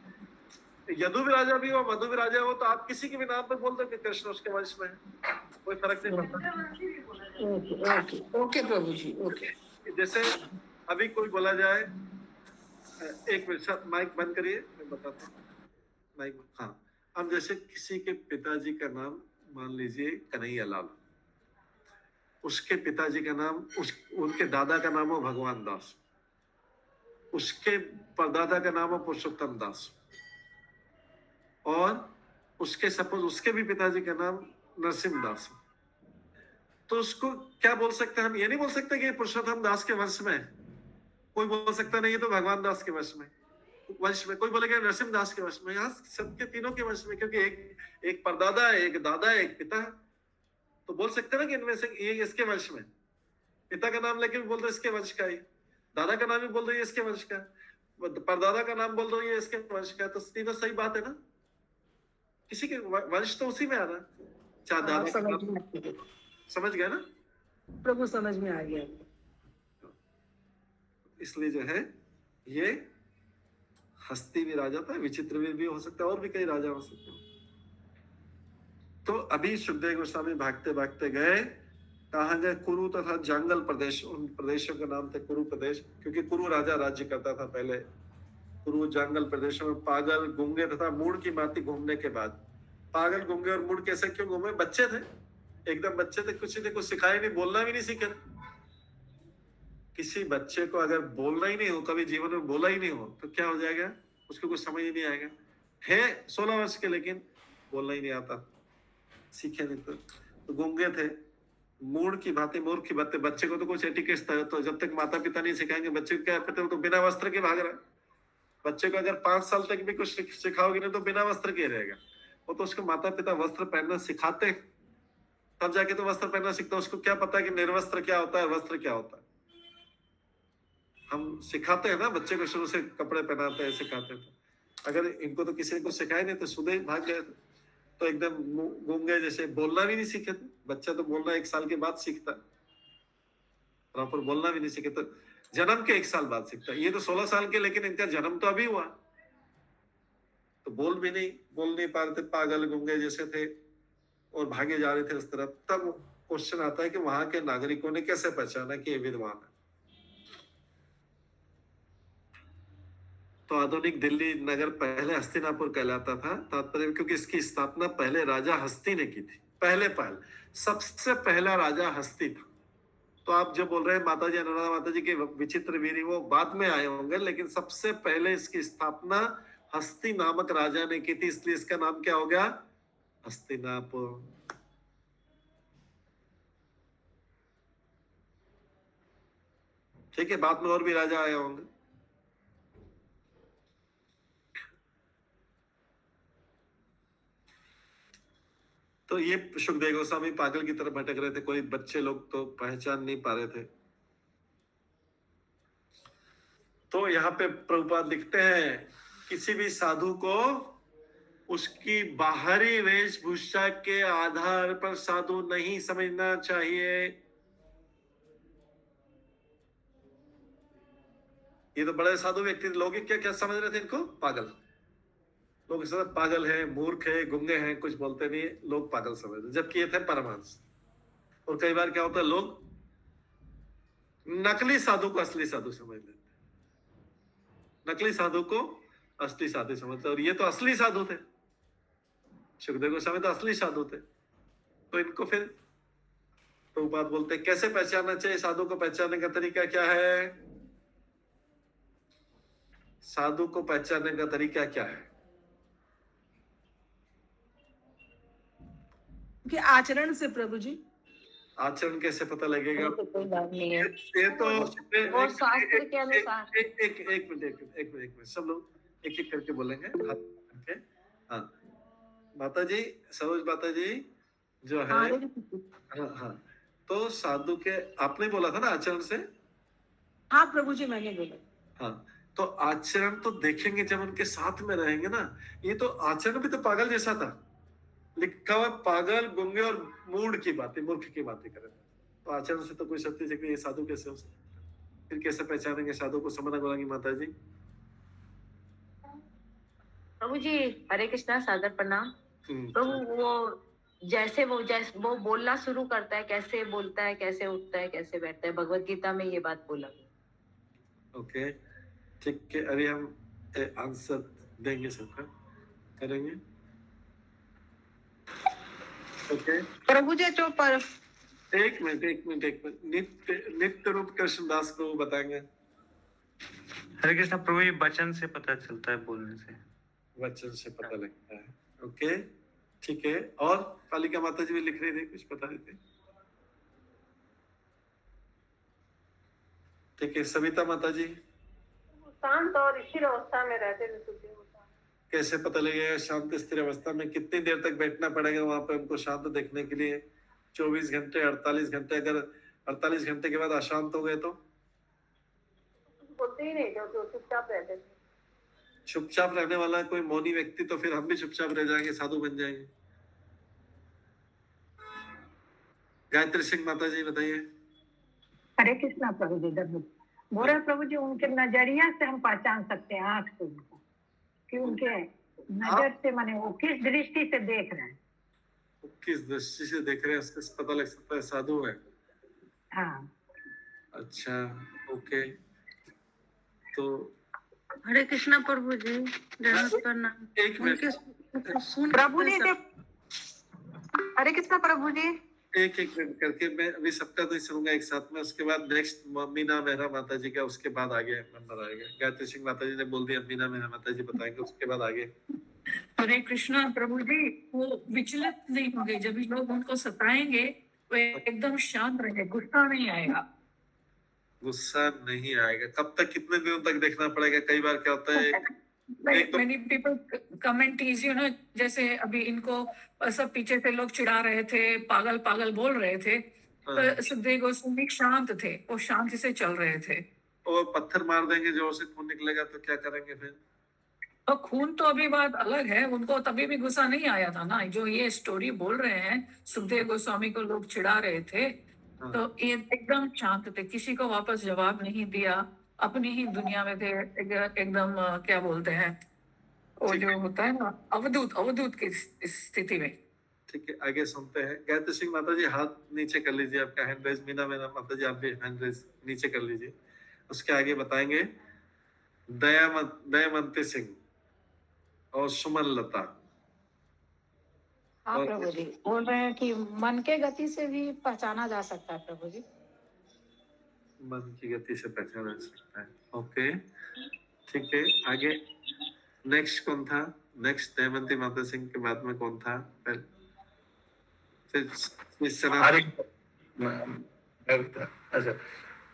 Speaker 2: यदु भी राजा भी हो, मधु भी राजा हो, तो आप किसी के भी नाम पर बोल दो कि कृष्ण उसके वंश में है, कोई फर्क नहीं पड़ता।
Speaker 5: ओके प्रभु जी ओके।
Speaker 2: जैसे अभी कोई बोला जाए, एक मिनट माइक बंद करिए, मैं बताता हूँ माइक। हाँ, अब जैसे किसी के पिताजी का नाम मान लीजिए कन्हैया लाल, उसके पिताजी का नाम उनके दादा का नाम हो भगवान दास, उसके परदादा का नाम हो पुरुषोत्तम दास, और उसके सपोज उसके भी पिताजी का नाम नरसिंह दास, तो उसको क्या बोल सकते हैं हम? ये नहीं बोल सकते कि पुरुषोत्तम दास के वंश में। कोई बोल सकता नहीं, ये तो भगवान दास के वंश में। कोई बोलेगा नरसिंह दास के वंश में। यहाँ सबके तीनों के वंश में, क्योंकि एक परदादा है, एक दादा है, एक पिता है, तो बोल सकते ना कि इनमें से ये इसके वंश में। पिता का नाम लेके भी बोल दो इसके वंश का ही, दादा का नाम भी बोल दो ये इसके वंश का, परदादा का नाम बोल दो ये इसके वंश का, तो तीनों सही बात है ना। किसी के वंश तो उसी में आ रहा है, चाहे दादा। समझ गया ना
Speaker 5: प्रभु? समझ में आ गया।
Speaker 2: इसलिए जो है ये हस्ती भी राजा था, विचित्रवीर भी हो सकता है, और भी कई राजा हो सकते हैं। तो अभी सुखदेव गोस्वामी भागते भागते गए, कहाँ गए? कुरु तथा जंगल प्रदेश, उन प्रदेशों का नाम था कुरु प्रदेश, क्योंकि कुरु राजा राज्य करता था पहले। कुरु जंगल प्रदेशों में पागल, गूंगे तथा मूढ़ की भांति घूमने के बाद। पागल, गूंगे और मूढ़ कैसे क्यों घूमे? बच्चे थे, एकदम बच्चे थे, कुछ ने कुछ सिखाया नहीं, बोलना भी नहीं सीखे। किसी बच्चे को अगर बोलना ही नहीं हो, कभी जीवन में बोला ही नहीं हो, तो क्या हो जाएगा? उसको कुछ समझ ही नहीं आएगा। है 16 वर्ष के, लेकिन बोलना ही नहीं आता, सीखे नहीं। तो गूंगे थे, मूढ़ की भांति, मूर्ख की भांति। बच्चे को तो कुछ एटिकेट्स था, तो जब तक माता पिता नहीं सिखाएंगे बच्चे को क्या पता, तो बिना वस्त्र के भाग रहा है। बच्चे को अगर 5 साल तक भी कुछ सिखाओगे नहीं तो बिना वस्त्र के रहेगा। वो तो उसको माता पिता वस्त्र पहनना सिखाते, तब जाके तो वस्त्र पहनना सीखता। उसको क्या पता कि निर्वस्त्र क्या होता है, वस्त्र क्या होता है। हम सिखाते हैं ना बच्चे को, शुरू से कपड़े पहनाते हैं, सिखाते हैं। अगर इनको तो किसी को सिखाए नहीं, तो सुबह भाग गए, तो एकदम गूंगे जैसे, बोलना भी नहीं सीखे थे। बच्चा तो बोलना 1 साल के बाद सीखता, प्रॉपर बोलना भी नहीं सीखे तो जन्म के 1 साल बाद सीखता। ये तो 16 साल के, लेकिन इनका जन्म तो अभी हुआ, तो बोल नहीं पा रहे थे, पागल गूंगे जैसे थे, और भागे जा रहे थे उस तरफ। तब क्वेश्चन आता है कि वहां के नागरिकों ने कैसे पहचाना कि ये विद्वान है। तो आधुनिक दिल्ली नगर पहले हस्तिनापुर कहलाता था, तात्पर्य क्योंकि इसकी स्थापना पहले राजा हस्ती ने की थी। पहले सबसे पहला राजा हस्ती था। तो आप जो बोल रहे हैं माता जी, अनुराधा माता जी के विचित्र वीर, वो बाद में आए होंगे, लेकिन सबसे पहले इसकी स्थापना हस्ती नामक राजा ने की थी, इसलिए इसका नाम क्या हो गया? हस्तिनापुर। ठीक है, बाद में और भी राजा आए होंगे। तो ये सुखदेव गोस्वामी पागल की तरफ भटक रहे थे, कोई बच्चे लोग तो पहचान नहीं पा रहे थे। तो यहाँ पे प्रभुपाद लिखते हैं, किसी भी साधु को उसकी बाहरी वेशभूषा के आधार पर साधु नहीं समझना चाहिए। ये तो बड़े साधु व्यक्ति, लोग क्या समझ रहे थे इनको? पागल। लोग सब पागल है, मूर्ख है, गुंगे हैं, कुछ बोलते नहीं, लोग पागल समझ रहे, जबकि ये थे परमहंस। और कई बार क्या होता है, लोग नकली साधु को असली साधु समझ लेते, नकली साधु को असली साधु समझते, और ये तो असली साधु थे। सुखदेव गोस्वामी तो असली साधु थे। तो इनको फिर प्रभुपाद बोलते हैं कैसे पहचानना चाहिए साधु को? पहचानने का तरीका क्या है? साधु को पहचानने का तरीका क्या है?
Speaker 5: कि आचरण से प्रभु जी।
Speaker 2: आचरण कैसे पता लगेगा?
Speaker 4: तो कोई बात नहीं है,
Speaker 2: ये तो
Speaker 4: वो शास्त्र के अनुसार।
Speaker 2: एक मिनट सब लोग एक एक करके बोलेंगे, हाथ करके। हाँ माता जी, सरोज माता जी जो है, हाँ तो साधु के आपने बोला था ना आचरण से।
Speaker 5: हाँ प्रभु जी मैंने बोला।
Speaker 2: हाँ तो आचरण तो देखेंगे जब उनके साथ में रहेंगे ना। ये तो आचरण भी तो पागल जैसा था, लिखा हुआ पागल, गुंगे और मूढ़ की बातें, मूर्ख की बातें करे। तो आचरण से तो कोई सत्य से ये साधु कैसे हो सकता? फिर कैसे पहचानेंगे साधु को? समझना बोलेंगी माता जी।
Speaker 4: प्रभु जी हरे कृष्णा, सादर प्रणाम। प्रभु वो जैसे वो बोलना शुरू करता है, कैसे बोलता है, कैसे उठता है, कैसे बैठता है, भगवत गीता में ये बात बोला। ओके
Speaker 2: ठीक है, अभी हम आंसर देंगे, सबका करेंगे। ओके
Speaker 5: प्रभु जी जो पर
Speaker 2: एक मिनट नित्य रूप कृष्णदास को बताएंगे।
Speaker 6: हरे कृष्णा प्रभु, ये वचन से पता चलता है, बोलने से,
Speaker 2: वचन से पता लगता है। ओके ठीक है, और कालिका माता जी भी लिख रही थी, कुछ बता रहे थे। ठीक है, सविता माता जी।
Speaker 4: शांत और स्थिर अवस्था में रहते थे।
Speaker 2: कैसे पता लगेगा शांत स्थिर अवस्था में? कितनी देर तक बैठना पड़ेगा वहां पे हमको शांत देखने के लिए? 24 घंटे, 48 घंटे? अगर 48 घंटे के बाद अशांत हो गए तो
Speaker 4: बोलते ही नहीं, जो चुपचाप रहते थे।
Speaker 2: चुपचाप रहने वाला कोई मौनी व्यक्ति, तो फिर हम भी चुपचाप रह जाएंगे, साधु बन जाएंगे। गायत्री सिंह माता जी बताइए।
Speaker 7: हरे कृष्णा प्रभु जी। बोल रहे प्रभु जी, उनके नजरिया से हम पहचान सकते हैं, आंख से उनको, कि उनके नजर से माने वो किस दृष्टि से देख रहे हैं।
Speaker 2: किस दृष्टि से देख रहे हैं उससे पता लग सकता है साधु है।
Speaker 7: हाँ
Speaker 2: अच्छा ओके। तो
Speaker 5: हरे कृष्णा प्रभु जी, प्रणाम।
Speaker 2: एक मिनट
Speaker 7: प्रभु जी से। हरे कृष्णा प्रभु जी।
Speaker 2: एक मिनट करके मैं अभी सबका नहीं सुनूंगा एक साथ में, उसके बाद नेक्स्ट मीना मेहरा माता जी का, उसके बाद आगे नंबर आएगा। गायत्री सिंह माता जी ने बोल दिया, मीना मेहरा माता जी बताएंगे, उसके बाद आगे।
Speaker 8: हरे कृष्णा प्रभु जी, वो विचलित नहीं होंगे जब भी लोग उनको सताएंगे, वो एकदम शांत रहे, गुस्सा नहीं आएगा।
Speaker 2: गुस्सा नहीं आएगा? कब तक, कितने दिनों तक देखना पड़ेगा? कई बार क्या होता है,
Speaker 8: Many people comment is, जैसे अभी इनको सब पीछे से लोग चिढ़ा रहे थे, पागल पागल बोल रहे थे, तो सुखदेव गोस्वामी शांत थे, वो शांति से चल रहे थे।
Speaker 2: और पत्थर मार देंगे, जोर से खून निकलेगा तो क्या करेंगे फिर?
Speaker 8: और खून तो अभी बात अलग है, उनको तभी भी गुस्सा नहीं आया था ना। जो ये स्टोरी बोल रहे हैं, सुखदेव गोस्वामी को लोग चिढ़ा रहे थे, तो ये एकदम शांत थे, किसी को वापस जवाब नहीं दिया, अपनी ही दुनिया में थे, एकदम क्या बोलते हैं वो जो होता है ना, अवधूत की स्थिति में।
Speaker 2: ठीक है, आगे सुनते हैं। गायत्री सिंह माता जी हाथ नीचे कर लीजिए, आपका हैंड रेज। मीना मेरा माता जी आप भी हैंड रेज नीचे कर लीजिए। उसके आगे बताएंगे दयामंती सिंह और सुमन लता।
Speaker 9: हाँ प्रभु जी, बोल रहे हैं कि मन के गति से भी पहचाना जा सकता है प्रभु जी।
Speaker 2: मन की गति से पहचाना जा सकता है। ओके ठीक है, आगे नेक्स्ट कौन था? नेक्स्ट दयामंती माता सिंह के बाद में कौन था? फिर
Speaker 6: अच्छा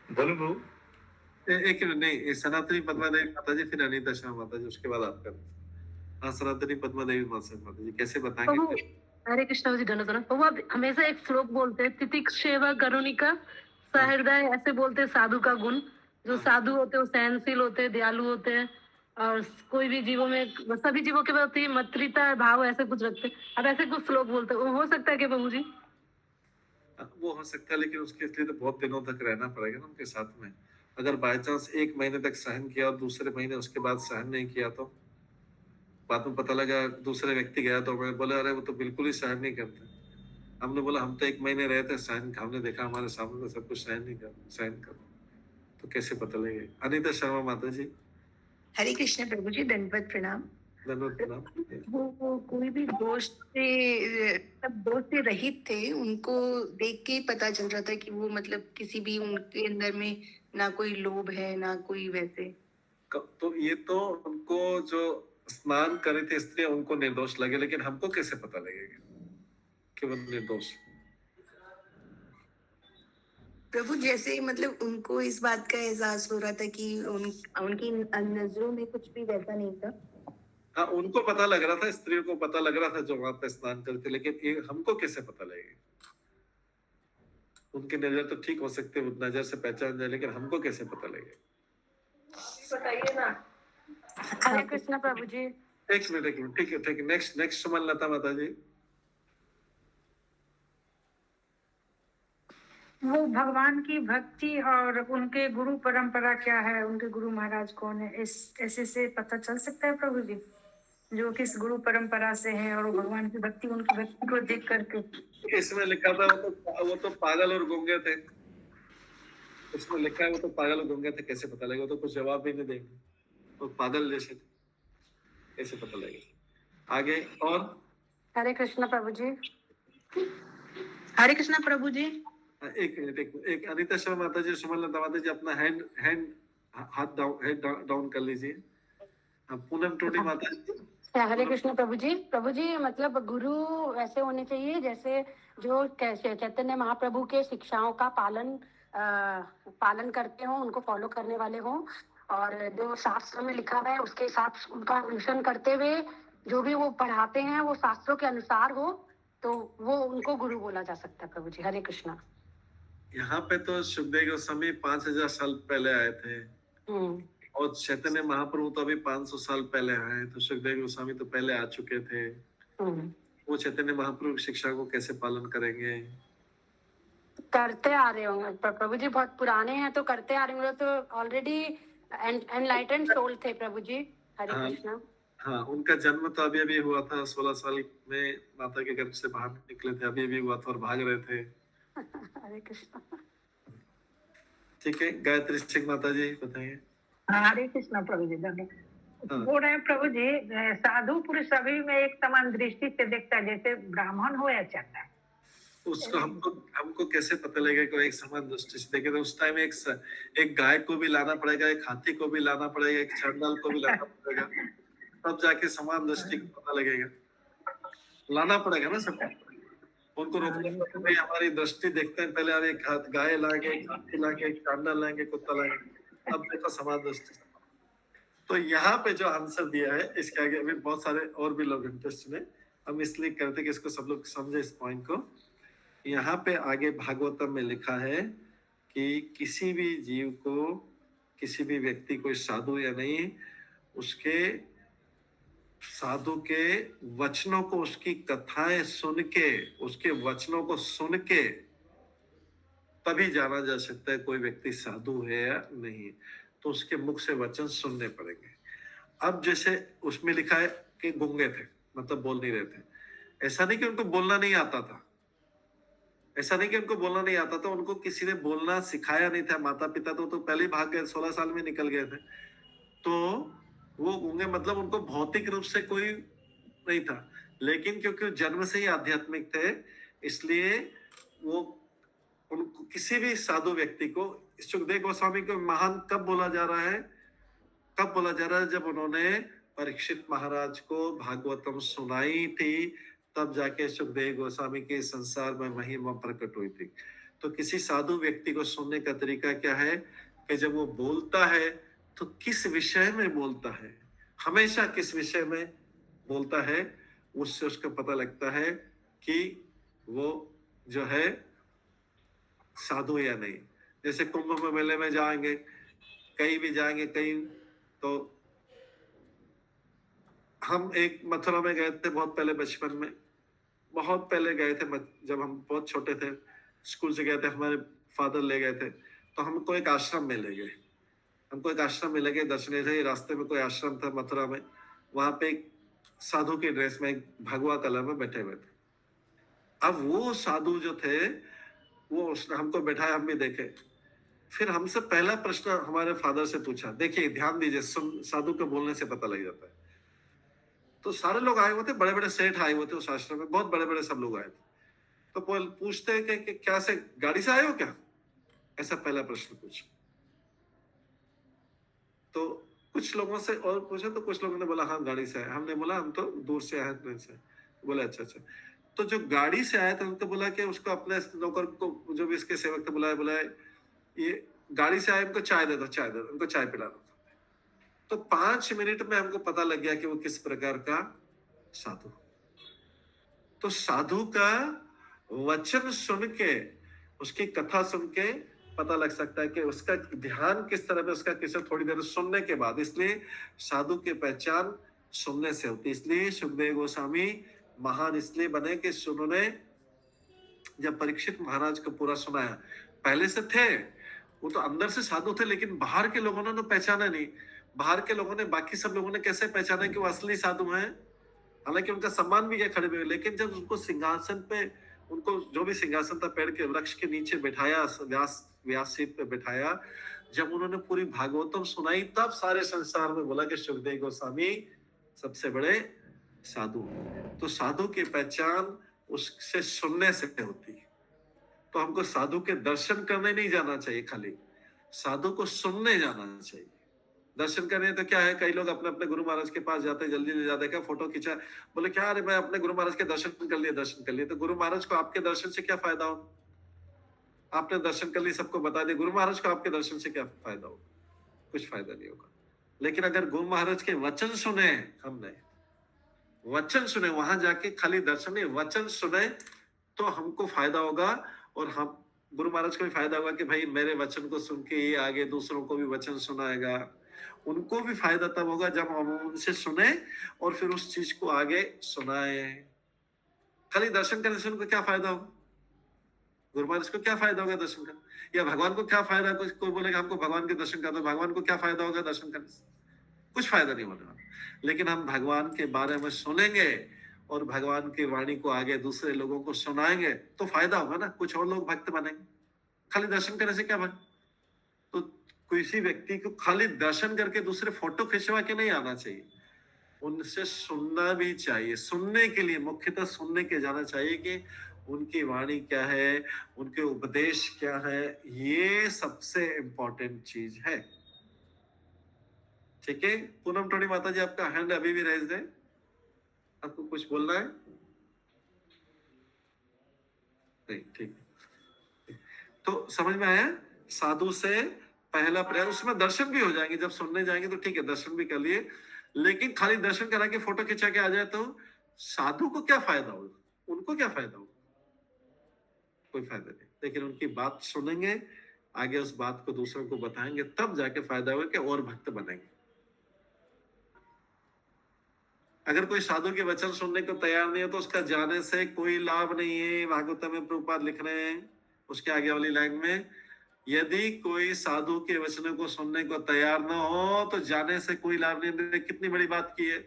Speaker 6: बोलो प्रभु।
Speaker 2: एक नहीं, सनातनी पद्मा देवी माता जी, फिर अनीता शर्मा माता जी, उसके बाद आपका। हाँ सनातनी पद्मा देवी माता जी कैसे बताएंगे?
Speaker 4: हरे कृष्णा जी धन्यवाद। प्रभु आप हमेशा एक श्लोक बोलते हैं, तितिक्षेवा करुणिका सहृदय, ऐसे बोलते हैं साधु का गुण। जो साधु होते हैं वो सहनशील होते हैं, दयालु होते हैं, और कोई भी जीवों में, सभी जीवों के प्रति मैत्रीता भाव ऐसे कुछ रखते हैं। अब ऐसे कुछ श्लोक बोलते हैं, वो हो सकता है क्या प्रभु जी?
Speaker 2: वो हो सकता है, लेकिन उसके लिए तो बहुत दिनों तक रहना पड़ेगा ना उनके साथ में। अगर बाय चांस 1 महीने तक सहन किया और दूसरे महीने उसके बाद सहन नहीं किया, तो बाद में पता लगा दूसरे व्यक्ति गया तो मैं बोला अरे वो तो बिल्कुल ही सहन नहीं करते। हमने बोला हम तो 1 महीने रहे थे, सहन हमने देखा हमारे सामने तो सब कुछ सहन कर, तो कैसे पता लगे? अनीता शर्मा माता जी।
Speaker 5: हरे कृष्ण प्रभु जी, दंडवत प्रणाम।
Speaker 9: वो कोई भी दोष से रहित थे, उनको देख के पता चल रहा था कि वो मतलब किसी भी उनके अंदर में ना कोई लोभ है ना कोई वैसे
Speaker 2: तो ये तो उनको जो स्नान करे थे स्त्री उनको निर्दोष लगे, लेकिन हमको कैसे पता लगेगा कि वो निर्दोष?
Speaker 9: प्रभु जैसे मतलब उनको इस बात का एहसास हो रहा था कि उनकी नजरों में कुछ भी वैसा नहीं था।
Speaker 2: हाँ, उनको पता लग रहा था, स्त्रियों को पता लग रहा था जो वहां पे स्नान करते, लेकिन ये हमको कैसे पता लगेगा? उनकी नजर तो ठीक हो सकती है, नजर से पहचान जाए, लेकिन हमको कैसे पता लगेगा?
Speaker 4: बताइए ना। हरे कृष्णा प्रभु जी।
Speaker 2: एक मिनट, ठीक है, नेक्स्ट सुमन लता माता जी।
Speaker 7: वो भगवान की भक्ति और उनके गुरु परंपरा क्या है, उनके गुरु महाराज कौन है, इस ऐसे से पता चल सकता है प्रभु जी, जो किस गुरु परंपरा से हैं और वो भगवान की भक्ति, उनकी भक्ति को देख करके।
Speaker 2: इसमें लिखा था वो तो पागल और गूंगे थे। इसमें लिखा है वो तो पागल और गूंगे थे, कैसे पता लगेगा? वो तो कुछ जवाब भी नहीं देंगे, वो पागल जैसे थे, कैसे पता लगेगा? आगे और
Speaker 4: हरे कृष्णा प्रभु जी।
Speaker 5: हरे कृष्णा प्रभु जी।
Speaker 2: एक मिनट, एक अनिता शर्मा माता जी, सुमन लता माता जी, अपना हाथ डाउन कर लीजिए। पूनम टोडी माता जी।
Speaker 4: हरे कृष्ण प्रभु जी। प्रभु जी मतलब गुरु ऐसे होने चाहिए जैसे जो चैतन्य महाप्रभु के शिक्षाओं का पालन करते हो, उनको फॉलो करने वाले हो, और जो शास्त्र में लिखा हुआ है उसके साथ उनका अनुसरण करते हुए जो भी वो पढ़ाते हैं वो शास्त्रों के अनुसार हो, तो वो उनको गुरु बोला जा सकता है प्रभु जी। हरे कृष्णा।
Speaker 2: यहाँ पे तो सुखदेव गोस्वामी 5000 साल पहले आए थे, और चैतन्य महाप्रभु तो अभी 500 साल पहले आए, तो सुखदेव गोस्वामी तो पहले आ चुके थे। वो चैतन्य महाप्रभु की शिक्षा को कैसे पालन करेंगे?
Speaker 4: करते आ रहे होंगे प्रभु जी, बहुत पुराने हैं तो करते आ रहे होंगे, तो ऑलरेडी एनलाइटेंड सोल थे प्रभु जी। हरे कृष्णा।
Speaker 2: हाँ, उनका जन्म तो अभी अभी हुआ था, 16 साल में माता के गर्भ से बाहर निकले थे, अभी अभी हुआ था और भाग रहे थे।
Speaker 4: हरे कृष्णा।
Speaker 2: ठीक है, गायत्री सिंह माता जी बताइए।
Speaker 7: हरे कृष्णा प्रभु जी। धन्यवाद। बोल रहे हैं प्रभु जी, साधु पुरुष सभी में एक समान दृष्टि से देखता है, जैसे ब्राह्मण हो या चंदा।
Speaker 2: उसको हमको कैसे पता लगेगा कि एक समान दृष्टि से देखे? तो उस टाइम एक गाय को भी लाना पड़ेगा, एक हाथी को भी लाना पड़ेगा, एक चंडाल को भी लाना पड़ेगा, तब जाके समान दृष्टि को पता लगेगा। लाना पड़ेगा ना सबको, उनको रोकने पर भाई हमारी दृष्टि देखते हैं, पहले आप एक गाय लाएंगे, एक हाथी लाएंगे, एक चांडाल लाएंगे, कुत्ता लाएंगे, अब देखो समान दृष्टि। तो यहाँ पे जो आंसर दिया है, इसके आगे भी बहुत सारे और भी लोग इंटरेस्ट में, हम इसलिए करते कि इसको सब लोग समझे इस पॉइंट को। यहाँ पे आगे भागवतम में लिखा है कि किसी भी जीव को, किसी भी व्यक्ति को, साधु या नहीं, उसके साधु के वचनों को, उसकी कथाएं सुन के, उसके वचनों को सुन के तभी जाना जा सकता है कोई व्यक्ति साधु है या नहीं। तो उसके मुख से वचन सुनने पड़ेंगे। अब जैसे उसमें लिखा है कि गूंगे थे, मतलब बोल नहीं रहे थे। ऐसा नहीं कि उनको बोलना नहीं आता था, ऐसा नहीं कि उनको बोलना नहीं आता था, उनको किसी ने बोलना सिखाया नहीं था। माता पिता तो पहले ही भाग गए, 16 साल में निकल गए थे। तो वो गूंगे मतलब उनको भौतिक रूप से कोई नहीं था, लेकिन क्योंकि जन्म से ही आध्यात्मिक थे, इसलिए वो उनको किसी भी साधु व्यक्ति को, सुखदेव गोस्वामी को महान कब बोला जा रहा है? कब बोला जा रहा है? जब उन्होंने परीक्षित महाराज को भागवतम सुनाई थी, तब जाके सुखदेव गोस्वामी के संसार में महिमा प्रकट हुई थी। तो किसी साधु व्यक्ति को सुनने का तरीका क्या है कि जब वो बोलता है तो किस विषय में बोलता है, हमेशा किस विषय में बोलता है, उससे उसको पता लगता है कि वो जो है साधु या नहीं। जैसे कुंभ में मेले में जाएंगे, कहीं भी जाएंगे कहीं, तो हम एक मथुरा में गए थे बहुत पहले, बचपन में बहुत पहले गए थे, जब हम बहुत छोटे थे, स्कूल से गए थे, हमारे फादर ले गए थे, तो हमको एक आश्रम में ले गए। हमको एक आश्रम में ले गए, दर्शनीय थे। रास्ते में कोई आश्रम था मथुरा में, वहां पे एक साधु की ड्रेस में, एक भगवा कलर में बैठे हुए थे। अब वो साधु जो थे, वो उसने हमको बैठाया, हम भी देखे। फिर हमसे पहला प्रश्न हमारे फादर से पूछा, देखिए ध्यान दीजिए, साधु के बोलने से पता लग जाता है। तो सारे लोग आए हुए थे, बड़े बड़े सेठ आए हुए थे उस आश्रम में, बहुत बड़े बड़े सब लोग आए थे। तो पूछते हैं कि क्या से गाड़ी से आए हो क्या, ऐसा पहला प्रश्न पूछा। तो कुछ लोगों से और पूछा तो कुछ लोगों ने बोला हाँ गाड़ी से आए, हमने बोला हम तो दूर से आए ट्रेन से, बोला अच्छा अच्छा। तो जो गाड़ी से आया था उनको बोला कि उसको अपने नौकर को, जो भी इसके सेवक थे, बुलाया ये गाड़ी से आए, इनको चाय दे दो, इनको चाय पिला दो। तो 5 मिनट में हमको पता लग गया कि वो किस प्रकार का साधु। तो साधु का वचन सुन के, उसकी कथा सुन के पता लग सकता है कि उसका ध्यान किस तरह पे, उसका किस थोड़ी देर सुनने के बाद। इसलिए साधु की पहचान सुनने से होती है। इसलिए सुखदेव गोस्वामी महान इसलिए बने कि उन्होंने जब परीक्षित महाराज को पूरा सुनाया, पहले से थे वो तो अंदर से साधु थे, लेकिन बाहर के लोगों ने पहचाना नहीं। बाहर के लोगों ने, बाकी सब लोगों ने कैसे पहचाना कि वो असली साधु हैं? हालांकि उनका सम्मान भी किया खड़े हुए, लेकिन जब उनको सिंहासन पे, उनको जो भी सिंहासन था पेड़ के वृक्ष के नीचे बैठाया, व्यास सीट पे बैठाया, जब उन्होंने पूरी भागवतम सुनाई, तब सारे संसार में बोला कि सुखदेव गोस्वामी सबसे बड़े साधु। तो साधु की पहचान उससे सुनने से होती है। तो हमको साधु के दर्शन करने नहीं जाना चाहिए, खाली साधु को सुनने जाना चाहिए। दर्शन करने तो क्या है, कई लोग अपने अपने गुरु महाराज के पास जाते हैं, जल्दी ले जाते हैं, क्या फोटो खींचा, बोले क्या अरे मैं अपने गुरु महाराज के दर्शन कर लिए। तो गुरु महाराज को आपके दर्शन से क्या फायदा हो? आपने दर्शन कर लिए, सबको बता दिया, गुरु महाराज को आपके दर्शन से क्या फायदा हो? कुछ फायदा नहीं होगा। लेकिन अगर गुरु महाराज के वचन सुने, हमने वचन सुने, वहां जाके खाली दर्शन नहीं, वचन सुने, तो हमको फायदा होगा। और हम, गुरु महाराज को भी फायदा होगा कि भाई मेरे वचन को सुन के ये आगे दूसरों को भी वचन सुनाएगा। उनको भी फायदा तब होगा जब हम उनसे सुने और फिर उस चीज को आगे सुनाए। खाली दर्शन करने से उनको क्या फायदा होगा? गुरु महाराज को क्या फायदा होगा दर्शन करने? या भगवान को क्या फायदा? कोई बोलेगा हमको भगवान के दर्शन करना, भगवान को क्या फायदा होगा दर्शन करने से? कुछ फायदा नहीं होने वाला। लेकिन हम भगवान के बारे में सुनेंगे और भगवान की वाणी को आगे दूसरे लोगों को सुनाएंगे तो फायदा होगा ना, कुछ और लोग भक्त बनेंगे। खाली दर्शन करने से क्या भक्त? तो किसी व्यक्ति को खाली दर्शन करके दूसरे फोटो खिंचवा के नहीं आना चाहिए, उनसे सुनना भी चाहिए। सुनने के लिए मुख्यतः सुनने के जाना चाहिए कि उनकी वाणी क्या है, उनके उपदेश क्या है, ये सबसे इंपॉर्टेंट चीज है। ठीक है, पूनम टोनी माता जी, आपका हैंड अभी भी रेज है, आपको कुछ बोलना है? नहीं, ठीक। तो समझ में आया? साधु से पहला प्रयास, उसमें दर्शन भी हो जाएंगे। जब सुनने जाएंगे तो ठीक है, दर्शन भी कर लिए, लेकिन खाली दर्शन करा के फोटो खिंचा के आ जाए तो साधु को क्या फायदा होगा? उनको क्या फायदा होगा? कोई फायदा नहीं। लेकिन उनकी बात सुनेंगे, आगे उस बात को दूसरों को बताएंगे, तब जाके फायदा होगा कि और भक्त बनेंगे। अगर कोई साधु के वचन सुनने को तैयार नहीं है तो उसका जाने से कोई लाभ नहीं है। भागवत में प्रभुपाद लिख रहे हैं उसके आगे वाली लाइन में, यदि कोई साधु के वचनों को सुनने को तैयार न हो तो जाने से कोई लाभ नहीं। कितनी बड़ी बात की है।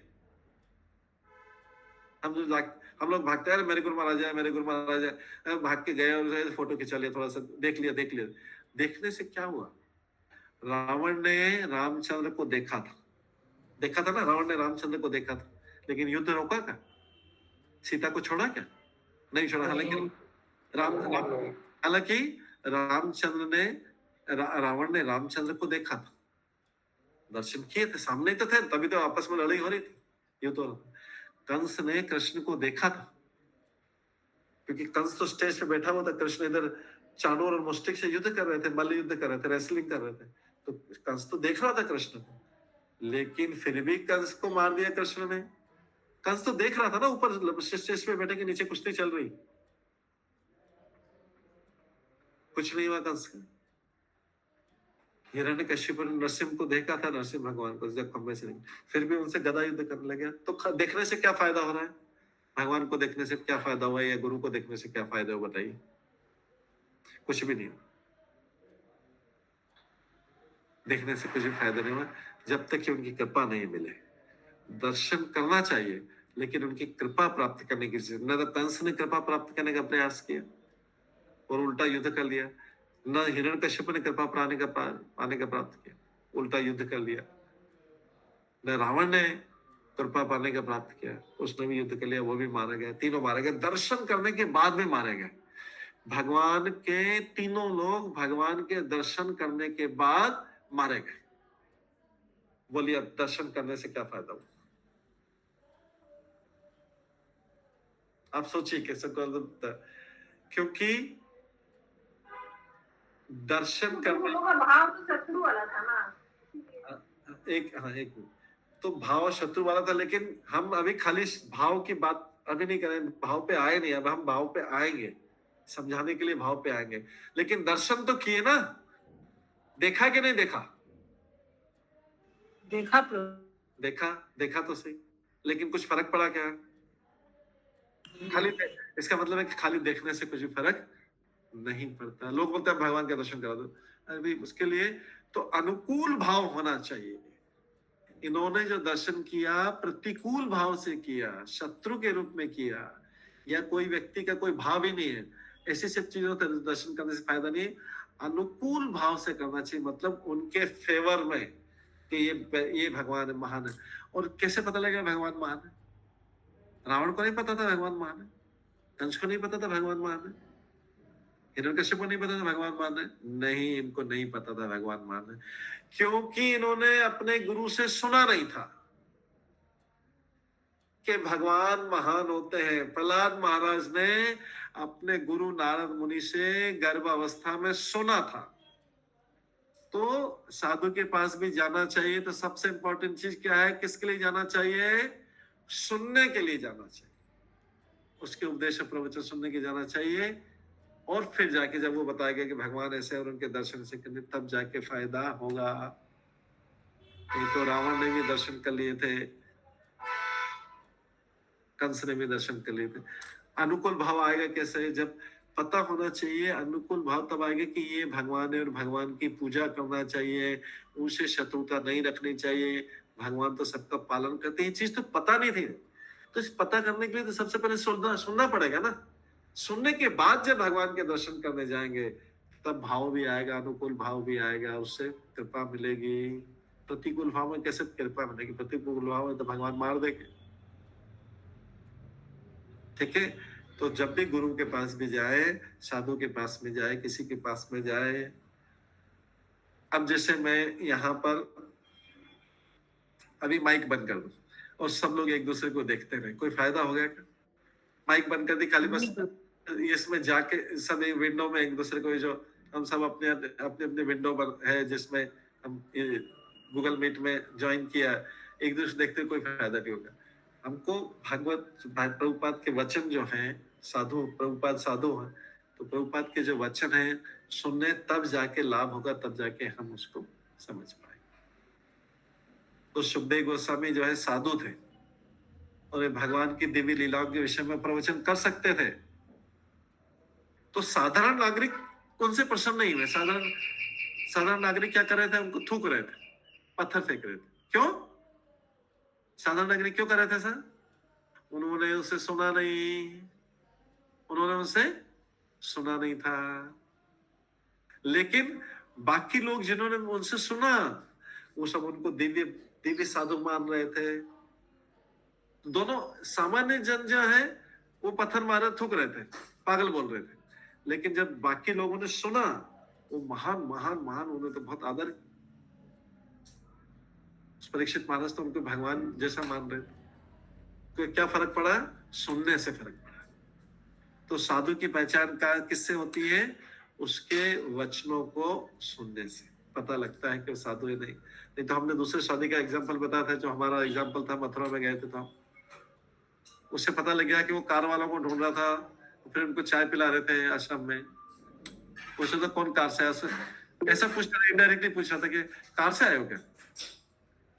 Speaker 2: हम लोग भागते हैं, मेरे गुरु महाराज है, मेरे गुरु महाराज है, भाग के गए और फोटो खिंचा लिया, थोड़ा सा देख लिया। देखने से क्या हुआ? रावण ने रामचंद्र को देखा था ना, रावण ने रामचंद्र को देखा था, लेकिन युद्ध रोका क्या? सीता को छोड़ा क्या? नहीं छोड़ा। हालांकि रामचंद्र ने, रावण ने रामचंद्र को देखा था, दर्शन किए थे, सामने तो थे, तभी तो आपस में लड़ाई हो रही थी, युद्ध हो रहा था। कंस ने कृष्ण को देखा था, क्योंकि कंस तो स्टेज पे बैठा हुआ था, कृष्ण इधर चाणूर और मुष्टिक से युद्ध कर रहे थे, मल्ल युद्ध कर रहे थे, रेसलिंग कर रहे थे। तो कंस तो देख रहा था कृष्ण को, लेकिन फिर भी कंस को मार दिया कृष्ण ने। कंस तो देख रहा था ना, ऊपर स्टेज पे बैठे के नीचे कुश्ती चल रही, कुछ नहीं हुआ कंस का। हिरण्यकश्यप ने नरसिंह को देखा था, नरसिंह भगवान को, जब खंबे से, फिर भी उनसे गदा युद्ध करने लगे। तो देखने से क्या फायदा हो रहा है? भगवान को देखने से क्या फायदा हुआ या गुरु को देखने से क्या फायदा हुआ? बताइए। कुछ भी नहीं। देखने से कुछ भी फायदा नहीं हुआ जब तक कि उनकी कृपा नहीं मिले। दर्शन करना चाहिए, लेकिन उनकी कृपा प्राप्त करने की चीज। न तो कंस ने कृपा प्राप्त करने का प्रयास किया और उल्टा युद्ध कर लिया, न हिरण्यकश्यप ने कृपा पाने का प्राप्त किया, उल्टा युद्ध कर लिया। न रावण ने कृपा पाने का प्राप्त किया, उसने भी युद्ध कर लिया, वो भी मारा गया। तीनों मारे गए, दर्शन करने के बाद भी मारे गए। भगवान के तीनों लोग भगवान के दर्शन करने के बाद मारे गए। बोलिए अब दर्शन करने से क्या फायदा हुआ? आप सोचिए कैसे कर, क्योंकि दर्शन करने
Speaker 4: भाव तो शत्रु वाला था ना।
Speaker 2: एक मिनट, तो भाव शत्रु वाला था, लेकिन हम अभी खाली भाव की बात अभी नहीं करें, भाव पे आए नहीं, अब हम भाव पे आएंगे, समझाने के लिए भाव पे आएंगे। लेकिन दर्शन तो किए ना, देखा कि नहीं देखा?
Speaker 4: देखा
Speaker 2: देखा तो सही, लेकिन कुछ फर्क पड़ा क्या? खाली इसका मतलब है कि खाली देखने से कुछ भी फर्क नहीं पड़ता। लोग बोलते हैं भगवान का दर्शन करा दो, अभी उसके लिए तो अनुकूल भाव होना चाहिए। इन्होंने जो दर्शन किया प्रतिकूल भाव से किया, शत्रु के रूप में किया, या कोई व्यक्ति का कोई भाव ही नहीं है, ऐसी सब चीजों का दर्शन करने से फायदा नहीं। अनुकूल भाव से करना चाहिए, मतलब उनके फेवर में कि ये भगवान महान है। और कैसे पता लगेगा भगवान महान है? रावण को नहीं पता था भगवान महान है, कंस को नहीं पता था भगवान महान है, हिरण्यकश्यप को नहीं पता था भगवान महान है? नहीं, इनको नहीं पता था भगवान महान है, क्योंकि इन्होंने अपने गुरु से सुना नहीं था कि भगवान महान होते हैं। प्रहलाद महाराज ने अपने गुरु नारद मुनि से गर्भ अवस्था में सुना था। तो साधु के पास भी जाना चाहिए तो सबसे इंपॉर्टेंट चीज क्या है? किसके लिए जाना चाहिए? सुनने के लिए जाना चाहिए, उसके उपदेश प्रवचन सुनने के जाना चाहिए। और फिर जाके जब वो बताएगा कि भगवान ऐसे और उनके दर्शन से करने, तब जाके फायदा होगा। नहीं तो रावण ने भी दर्शन कर लिए थे, कंस ने भी दर्शन कर लिए थे। अनुकूल भाव आएगा कैसे? जब पता होना चाहिए। अनुकूल भाव तब आएगा कि ये भगवान है और भगवान की पूजा करना चाहिए, उनसे शत्रुता नहीं रखनी चाहिए, भगवान तो सबका पालन करते हैं। ये चीज तो पता नहीं थी, तो इस पता करने के लिए तो सबसे पहले सुनना पड़ेगा ना। सुनने के बाद जब भगवान के दर्शन करने जाएंगे तब भाव भी आएगा, अनुकूल भाव भी आएगा, उससे कृपा मिलेगी। प्रतिकूल भाव में कैसे कृपा मिलेगी? प्रतिकूल भाव में तो भगवान मार देंगे। ठीक है, तो जब भी गुरु के पास भी जाए, साधु के पास में जाए, किसी के पास में जाए। अब जैसे मैं यहाँ पर अभी माइक बंद कर दूं और सब लोग एक दूसरे को देखते रहे, कोई फायदा हो गया क्या? माइक बंद कर दी, खाली बस इसमें जाके सब विंडो में एक दूसरे को, जो हम सब अपने अपने विंडो पर है जिसमें हम गूगल मीट में ज्वाइन किया, एक दूसरे देखते, कोई फायदा नहीं होगा। हमको भगवत प्रभुपाद के वचन जो हैं, प्रभुपाद साधु हैं, तो प्रभुपाद के जो वचन हैं सुनने, तब जाके लाभ होगा, तब जाके हम उसको समझ पाएंगे। तो सुखदेव गोस्वामी जो है साधु थे और भगवान की दिव्य लीलाओं के विषय में प्रवचन कर सकते थे। तो साधारण नागरिक उनसे प्रसन्न नहीं हुए। साधारण नागरिक क्या कर रहे थे? उनको थूक रहे थे, पत्थर फेंक रहे थे। क्यों? साधारण नागरिक क्यों कर रहे थे सर? उन्होंने उसे सुना नहीं, उन्होंने उनसे सुना नहीं था। लेकिन बाकी लोग जिन्होंने उनसे सुना, वो सब उनको दिव्य साधु मान रहे थे। दोनों सामान्य जन जो है वो पत्थर मारे थूक रहे थे, पागल बोल रहे थे। लेकिन जब बाकी लोगों ने सुना, वो महान महान महान, उन्हें तो बहुत आदर। परीक्षित महाराज तो उनको भगवान जैसा मान रहे थे। तो क्या फर्क पड़ा? सुनने से फर्क पड़ा। तो साधु की पहचान का किससे होती है? उसके वचनों को सुनने से पता लगता है कि वो साधु है। नहीं तो हमने दूसरे शादी का एग्जाम्पल बताया था, जो हमारा एग्जाम्पल था, मथुरा में गए थे तो उससे पता लग गया कि वो कार वालों को ढूंढ रहा था, फिर उनको चाय पिला रहे थे आश्रम में। पूछा था कौन कार से आया, ऐसा पूछ रहा, इनडायरेक्टली पूछ रहा था कि कार से आए हो क्या?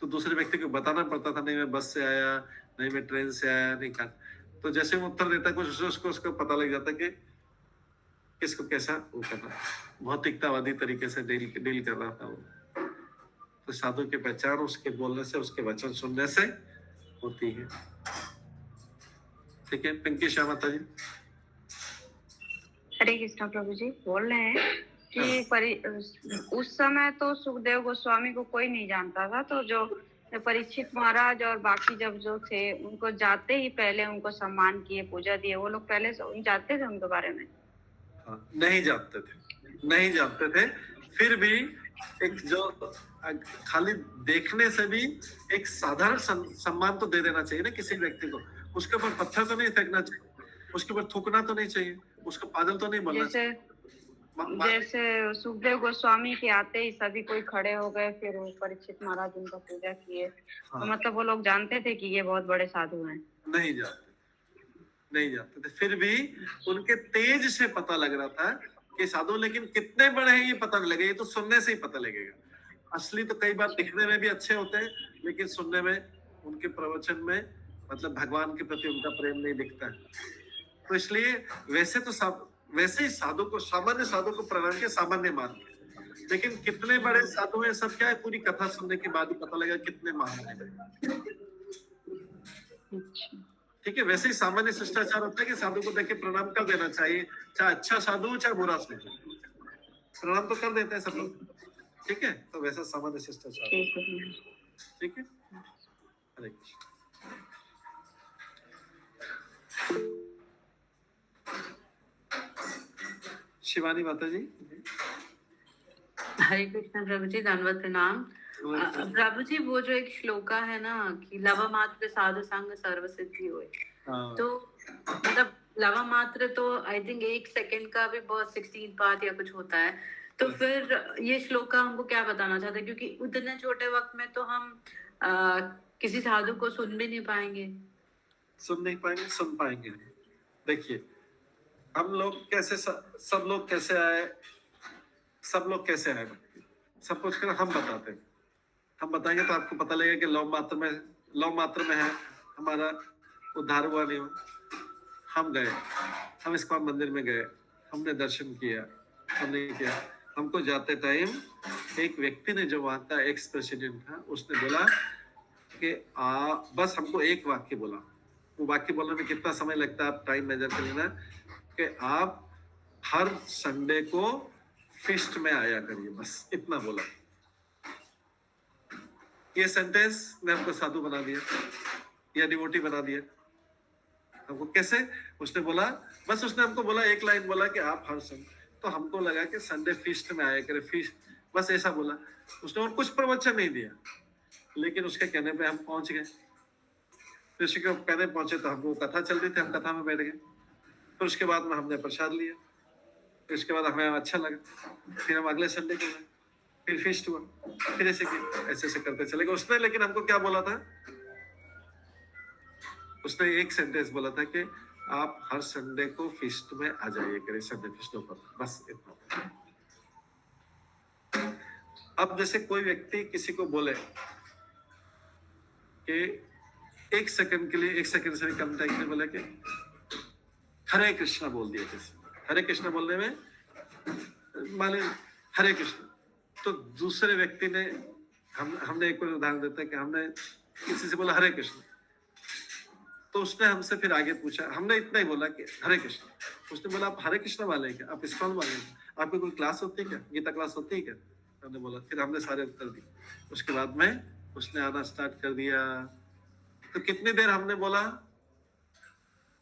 Speaker 2: तो दूसरे व्यक्ति को बताना पड़ता था, नहीं मैं बस से आया, नहीं मैं ट्रेन से आया, नहीं कार। तो जैसे वो उत्तर देता कुछ, उसको पता लग जाता कि किसको कैसा वो करना, भौतिकतावादी तरीके से डील कर रहा था वो। तो साधु की पहचान उसके बोलने से, उसके वचन सुनने से होती है। ठीक है, पिंकी शाह माता जी।
Speaker 3: हरे कृष्ण प्रभु जी। बोल रहे हैं कि उस समय तो सुखदेव गोस्वामी को कोई नहीं जानता था, तो जो परीक्षित महाराज और बाकी जब जो थे उनको जाते ही पहले उनको सम्मान किए, पूजा दिए। वो लोग पहले से जानते थे उनके बारे में?
Speaker 2: नहीं जानते थे। फिर भी एक जो खाली देखने से भी एक साधारण सम्मान तो दे देना चाहिए ना किसी व्यक्ति को। उसके ऊपर पत्थर तो नहीं फेंकना चाहिए, उसके ऊपर थूकना तो नहीं चाहिए, उसको पागल तो नहीं बोलना चाहिए।
Speaker 3: जैसे सुखदेव गोस्वामी के आते ही सभी कोई खड़े हो गए, फिर परीक्षित महाराज उनका पूजा किए। तो मतलब वो लोग जानते थे कि ये बहुत बड़े साधु हैं?
Speaker 2: नहीं जानते थे, फिर भी उनके तेज से पता लग रहा था कि साधु, लेकिन कितने बड़े हैं ये पता नहीं लगे, ये तो सुनने से ही पता लगेगा। असली तो कई बार दिखने में भी अच्छे होते हैं, लेकिन सुनने में, उनके प्रवचन में मतलब भगवान के प्रति उनका प्रेम नहीं दिखता है। तो इसलिए वैसे ही साधु को, सामान्य साधु को प्रणाम के सामान्य मान, लेकिन कितने बड़े साधु हैं सब क्या है, पूरी कथा सुनने के बाद ही पता लगा कितने महान हैं। ठीक है, वैसे ही सामान्य शिष्टाचार होता है कि साधु को देख के प्रणाम कर देना चाहिए, चाहे अच्छा साधु हो चाहे बुरा साधु, प्रणाम तो कर देते हैं सब लोग। ठीक है, तो वैसा सामान्य शिष्टाचार। ठीक है, हरे कृष्ण। शिवानी माता जी।
Speaker 10: हरे कृष्ण प्रभु जी, धन्यवाद प्रणाम। प्रभु जी, वो जो एक श्लोका है ना कि लव मात्र साधु संग सर्व सिद्धि होए, तो मतलब लव मात्र तो आई थिंक 1 सेकंड का भी बहुत 16 पार्ट या कुछ होता है। तो फिर ये श्लोका हमको क्या बताना चाहता है, क्योंकि उतने छोटे वक्त में तो हम किसी साधु को सुन भी नहीं पाएंगे।
Speaker 2: सुन पाएंगे। देखिए, हम लोग कैसे, सब लोग कैसे आए, सब कुछ हम बताते हैं। हम बताएंगे तो आपको पता लगेगा कि लौ मात्र में है हमारा उद्धार हुआ नहीं हो। हम गए, हम इस्कॉन मंदिर में गए, हमने दर्शन किया, हमने किया। हमको जाते टाइम एक व्यक्ति ने, जो वहां का एक्स प्रेसिडेंट था, उसने बोला कि बस हमको एक वाक्य बोला। वो वाक्य बोलने में कितना समय लगता है आप टाइम मेजर कर लेना, कि आप हर संडे को फीस्ट में आया करिए, बस इतना बोला। ये सेंटेंस ने हमको साधु बना दिया या डिवोटी बना दिया। हमको कैसे? उसने बोला, बस उसने हमको बोला, एक लाइन बोला कि आप हर संडे, तो हमको लगा कि संडे फीस्ट में आया करे, फीस्ट, बस ऐसा बोला उसने, और कुछ प्रवचन नहीं दिया। लेकिन उसके कहने पे हम पहुंच गए। फिर उसके कहने पहुंचे तो हमको कथा चल रही थी, हम कथा में बैठ गए। फिर उसके बाद में हमने प्रसाद लिया, फिर उसके बाद हमें अच्छा लगा। फिर हम अगले संडे को गए, फिर फीस्ट हुआ, फिर ऐसे करते चले गए। उसने लेकिन हमको क्या बोला था? उसने एक सेंटेंस बोला था कि आप हर संडे को फीस्ट में आ जाइए करें, संडे फीस्टों पर, बस इतना। अब जैसे कोई व्यक्ति किसी को बोले कि 1 सेकंड के लिए, 1 सेकंड से भी कम टाइम में बोले कि हरे कृष्णा बोल दिया। हरे कृष्णा बोलने में मान लीजिए हरे कृष्ण, तो दूसरे व्यक्ति ने, हमने एक उदाहरण देता है कि हमने किसी से बोला हरे कृष्ण, तो उसने हमसे फिर आगे पूछा, हमने इतना ही बोला कि हरे कृष्ण। उसने बोला आप हरे कृष्ण वाले हैं क्या, आप इस्कॉन वाले हैं, आपकी कोई क्लास होती है क्या, गीता क्लास होती है क्या? हमने बोला, फिर हमने सारे उत्तर दिए। उसके बाद में उसने आना स्टार्ट कर दिया। तो कितनी देर हमने बोला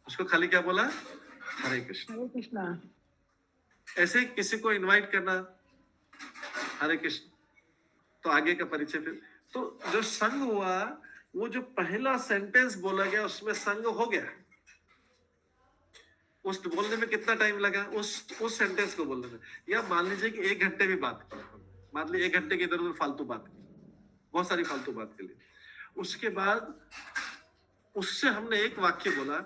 Speaker 2: उसको, खाली क्या बोला? हरे कृष्ण, हरे कृष्ण। ऐसे ही किसी को इनवाइट करना, हरे कृष्ण, तो आगे का परिचय। फिर तो जो संग हुआ, वो जो पहला सेंटेंस बोला गया उसमें संग हो गया। उस बोलने में कितना टाइम लगा, उस सेंटेंस को बोलने में। या मान लीजिए कि 1 घंटे भी बात की, मान लीजिए 1 घंटे की इधर उधर फालतू बात की, बहुत सारी फालतू बात के लिए। उसके बाद उससे हमने एक वाक्य बोला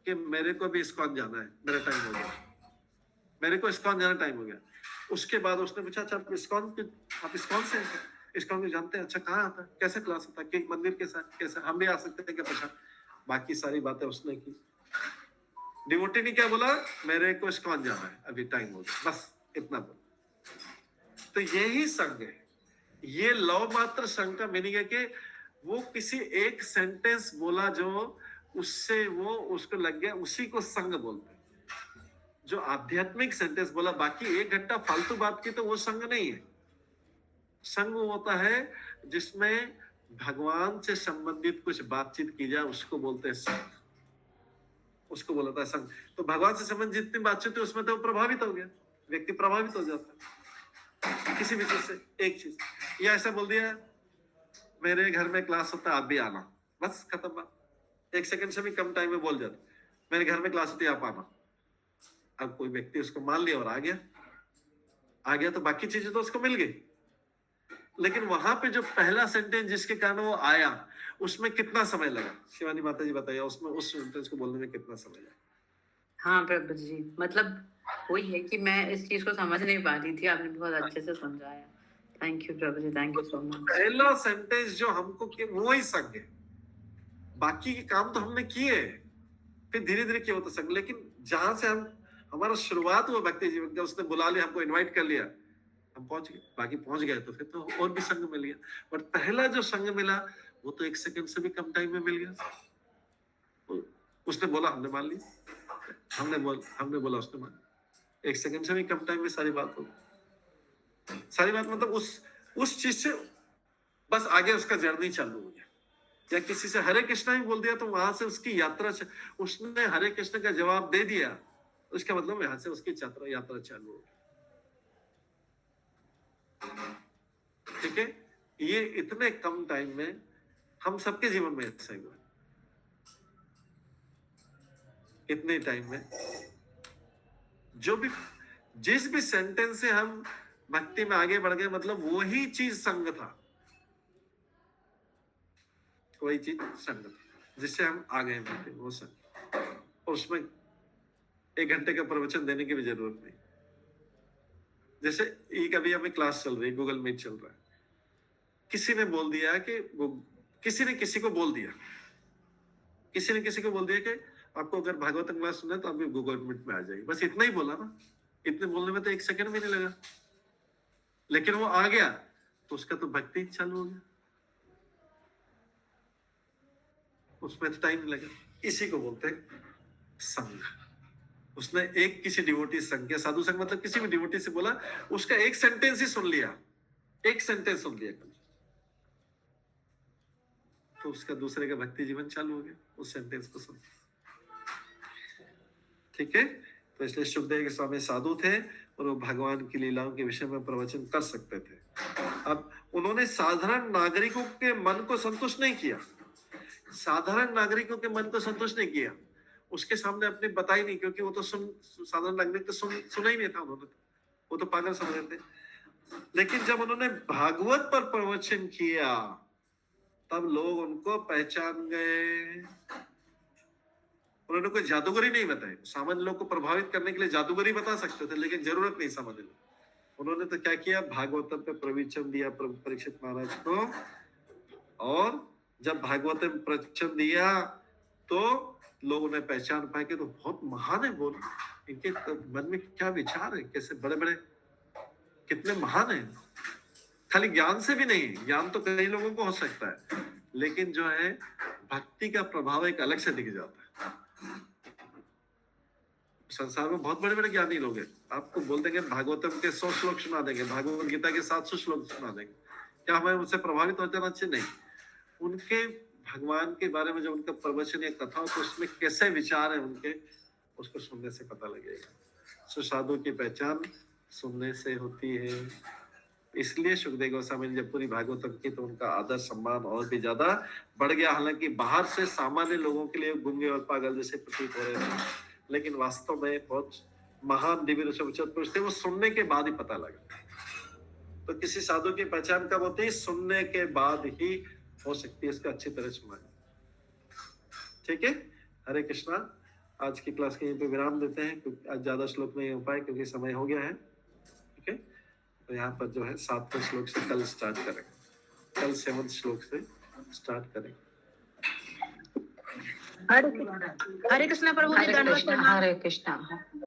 Speaker 2: कि मेरे को भी इस्कॉन जाना है, मेरा टाइम हो गया, मेरे को इस्कॉन जाना टाइम हो गया। उसके बाद उसने पूछा, अच्छा आप इस्कॉन से हैं? इस्कॉन को जानते हैं? अच्छा कहाँ आता है, कैसे क्लास होता है, मंदिर के साथ कैसे हम भी आ सकते हैं क्या? पूछा। बाकी सारी बातें उसने की। डिवोटी ने क्या बोला? मेरे को इस्कॉन जाना है, अभी टाइम हो गया, बस इतना बोला। तो यही संग है। ये लव मात्र संग का मीनिंग है कि वो किसी एक सेंटेंस बोला जो उससे वो उसको लग गया, उसी को संग बोलते हैं। जो आध्यात्मिक सेंटेंस बोला, बाकी 1 घंटा फालतू बात की, तो वो संग नहीं है। संग होता है जिसमें भगवान से संबंधित कुछ बातचीत की जाए, उसको बोलते हैं संग, उसको बोलता है संग। तो भगवान से संबंधित जितनी बातचीत है उसमें तो वो प्रभावित हो गया, व्यक्ति प्रभावित हो जाता है। किसी भी चीज से एक चीज, या ऐसा बोल दिया मेरे घर में क्लास होता है आप भी आना, बस खत्म बात। 1 सेकंड से भी कम टाइम में बोल जाता मेरे घर में क्लास होती है आप आना। अब कोई व्यक्ति उसको मान लिया और आ गया तो बाकी चीजें तो उसको मिल गई, लेकिन वहां पे जो पहला सेंटेंस जिसके कारण वो आया उसमें कितना समय लगा, शिवानी माता जी बताइए, उसमें उस सेंटेंस को बोलने में कितना समय लगा?
Speaker 10: हाँ प्रभु जी, मतलब वही है कि मैं इस चीज को समझ नहीं पा रही थी, आपने बहुत अच्छे से समझाया। Thank you Prabhu ji, thank you so much.
Speaker 2: पहला सेंटेंस जो हमको वो ही संग है, बाकी के काम तो हमने किए, फिर धीरे धीरे किया होता संग, लेकिन जहां से हमारा शुरुआत हुआ भक्ति जीवन का, उसने बुला लिया, हमको इनवाइट कर लिया, हम पहुंच गए, बाकी पहुंच गए तो फिर तो और भी संग मिल गया। बट पहला जो संग मिला वो तो 1 सेकंड से भी कम टाइम में मिल गया। उसने बोला हमने मान ली, हमने बोला उसने मान लिया, 1 सेकंड से भी कम टाइम में सारी बात हो गई। सारी बात मतलब उस चीज से बस आगे उसका जर्नी चालू हो गया। या किसी से हरे कृष्णा ही बोल दिया तो वहां से उसकी यात्रा, उसने हरे कृष्ण का जवाब दे दिया, उसका मतलब यहाँ से उसकी यात्रा चालू हो गई। ठीक है, ये इतने कम टाइम में हम सबके जीवन में ऐसा ही हुआ, इतने टाइम में जिस भी सेंटेंस से हम भक्ति में आगे बढ़ गए, मतलब वही चीज संग था, वही चीज संग था जिससे हम आ गए भक्ति, वो संग। और उसमें 1 घंटे का प्रवचन देने की भी जरूरत नहीं। जैसे एक अभी हमें क्लास चल रही है, गूगल मीट चल रहा है, किसी ने बोल दिया कि किसी ने किसी को बोल दिया कि आपको अगर भागवतम क्लास सुनना है तो आप भी गूगल मीट में आ जाइए, बस इतना ही बोला ना। इतने बोलने में तो 1 सेकंड भी नहीं लगा, लेकिन वो आ गया तो उसका तो भक्ति चालू हो गया, उसमें तो टाइम लगा। इसी को बोलते हैं संग। उसने एक किसी डिवोटी संग या साधु संग, मतलब किसी भी डिवोटी से बोला, उसका एक सेंटेंस ही सुन लिया, एक सेंटेंस सुन लिया तो उसका दूसरे का भक्ति जीवन चालू हो गया उस सेंटेंस को सुन। ठीक है, तो इसलिए सुखदेव गोस्वामी साधु थे और वो भगवान की लीलाओं के विषय में प्रवचन कर सकते थे। अब उन्होंने साधारण नागरिकों के मन को संतुष्ट नहीं किया, उसके सामने अपने बताई नहीं, क्योंकि वो तो साधारण नागरिक तो सुना ही नहीं था उन्होंने, वो तो पागल समझ रहे थे। लेकिन जब उन्होंने भागवत पर प्रवचन किया तब लोग उनको पहचान गए। उन्होंने कोई जादूगरी नहीं बताई, सामान्य लोग को प्रभावित करने के लिए जादूगरी बता सकते थे, लेकिन जरूरत नहीं समझ लो। उन्होंने तो क्या किया, भागवतम पे प्रवचन दिया परीक्षित महाराज को, और जब भागवतम प्रवचन दिया तो लोग उन्हें पहचान पाए कि तो बहुत महान है, बोल इनके मन में क्या विचार है, कैसे बड़े बड़े कितने महान है। खाली ज्ञान से भी नहीं, ज्ञान तो कई लोगों को हो सकता है, लेकिन जो है भक्ति का प्रभाव एक अलग से दिख जाता है। संसार में बहुत बड़े बड़े ज्ञानी लोग हैं, आपको बोल देंगे भागवतम के 100 श्लोक सुना देंगे, भागवत गीता के 700 श्लोक सुना देंगे, क्या हमें उनसे प्रभावित हो जाना चाहिए? नहीं। उनके भगवान के बारे में जो उनका प्रवचन या कथा हो तो उसमें कैसे विचार है उनके, उसको सुनने से पता लगेगा। सुसाधु की पहचान सुनने से होती है। इसलिए सुखदेव गोस्वामी ने जब पूरी भागवतम की तो उनका आदर सम्मान और भी ज्यादा बढ़ गया। हालांकि बाहर से सामान्य लोगों के लिए गूंगे और पागल जैसे प्रतीत हो रहे थे, लेकिन वास्तव में बहुत महान दिव्य उच्चत पुरुष थे, वो सुनने के बाद ही पता लगा। तो किसी साधु की पहचान कब होती है? सुनने के बाद ही हो सकती है, इसका अच्छी तरह सुना। ठीक है, हरे कृष्णा। आज की क्लास के यहीं पे विराम देते हैं, क्योंकि आज ज्यादा श्लोक नहीं हो पाए क्योंकि समय हो गया है। ठीक है, तो यहाँ पर जो है 7वें श्लोक से कल स्टार्ट करेंगे, कल 7वें श्लोक से स्टार्ट करेंगे।
Speaker 10: हरे कृष्णा प्रभु जी,
Speaker 3: हरे कृष्णा।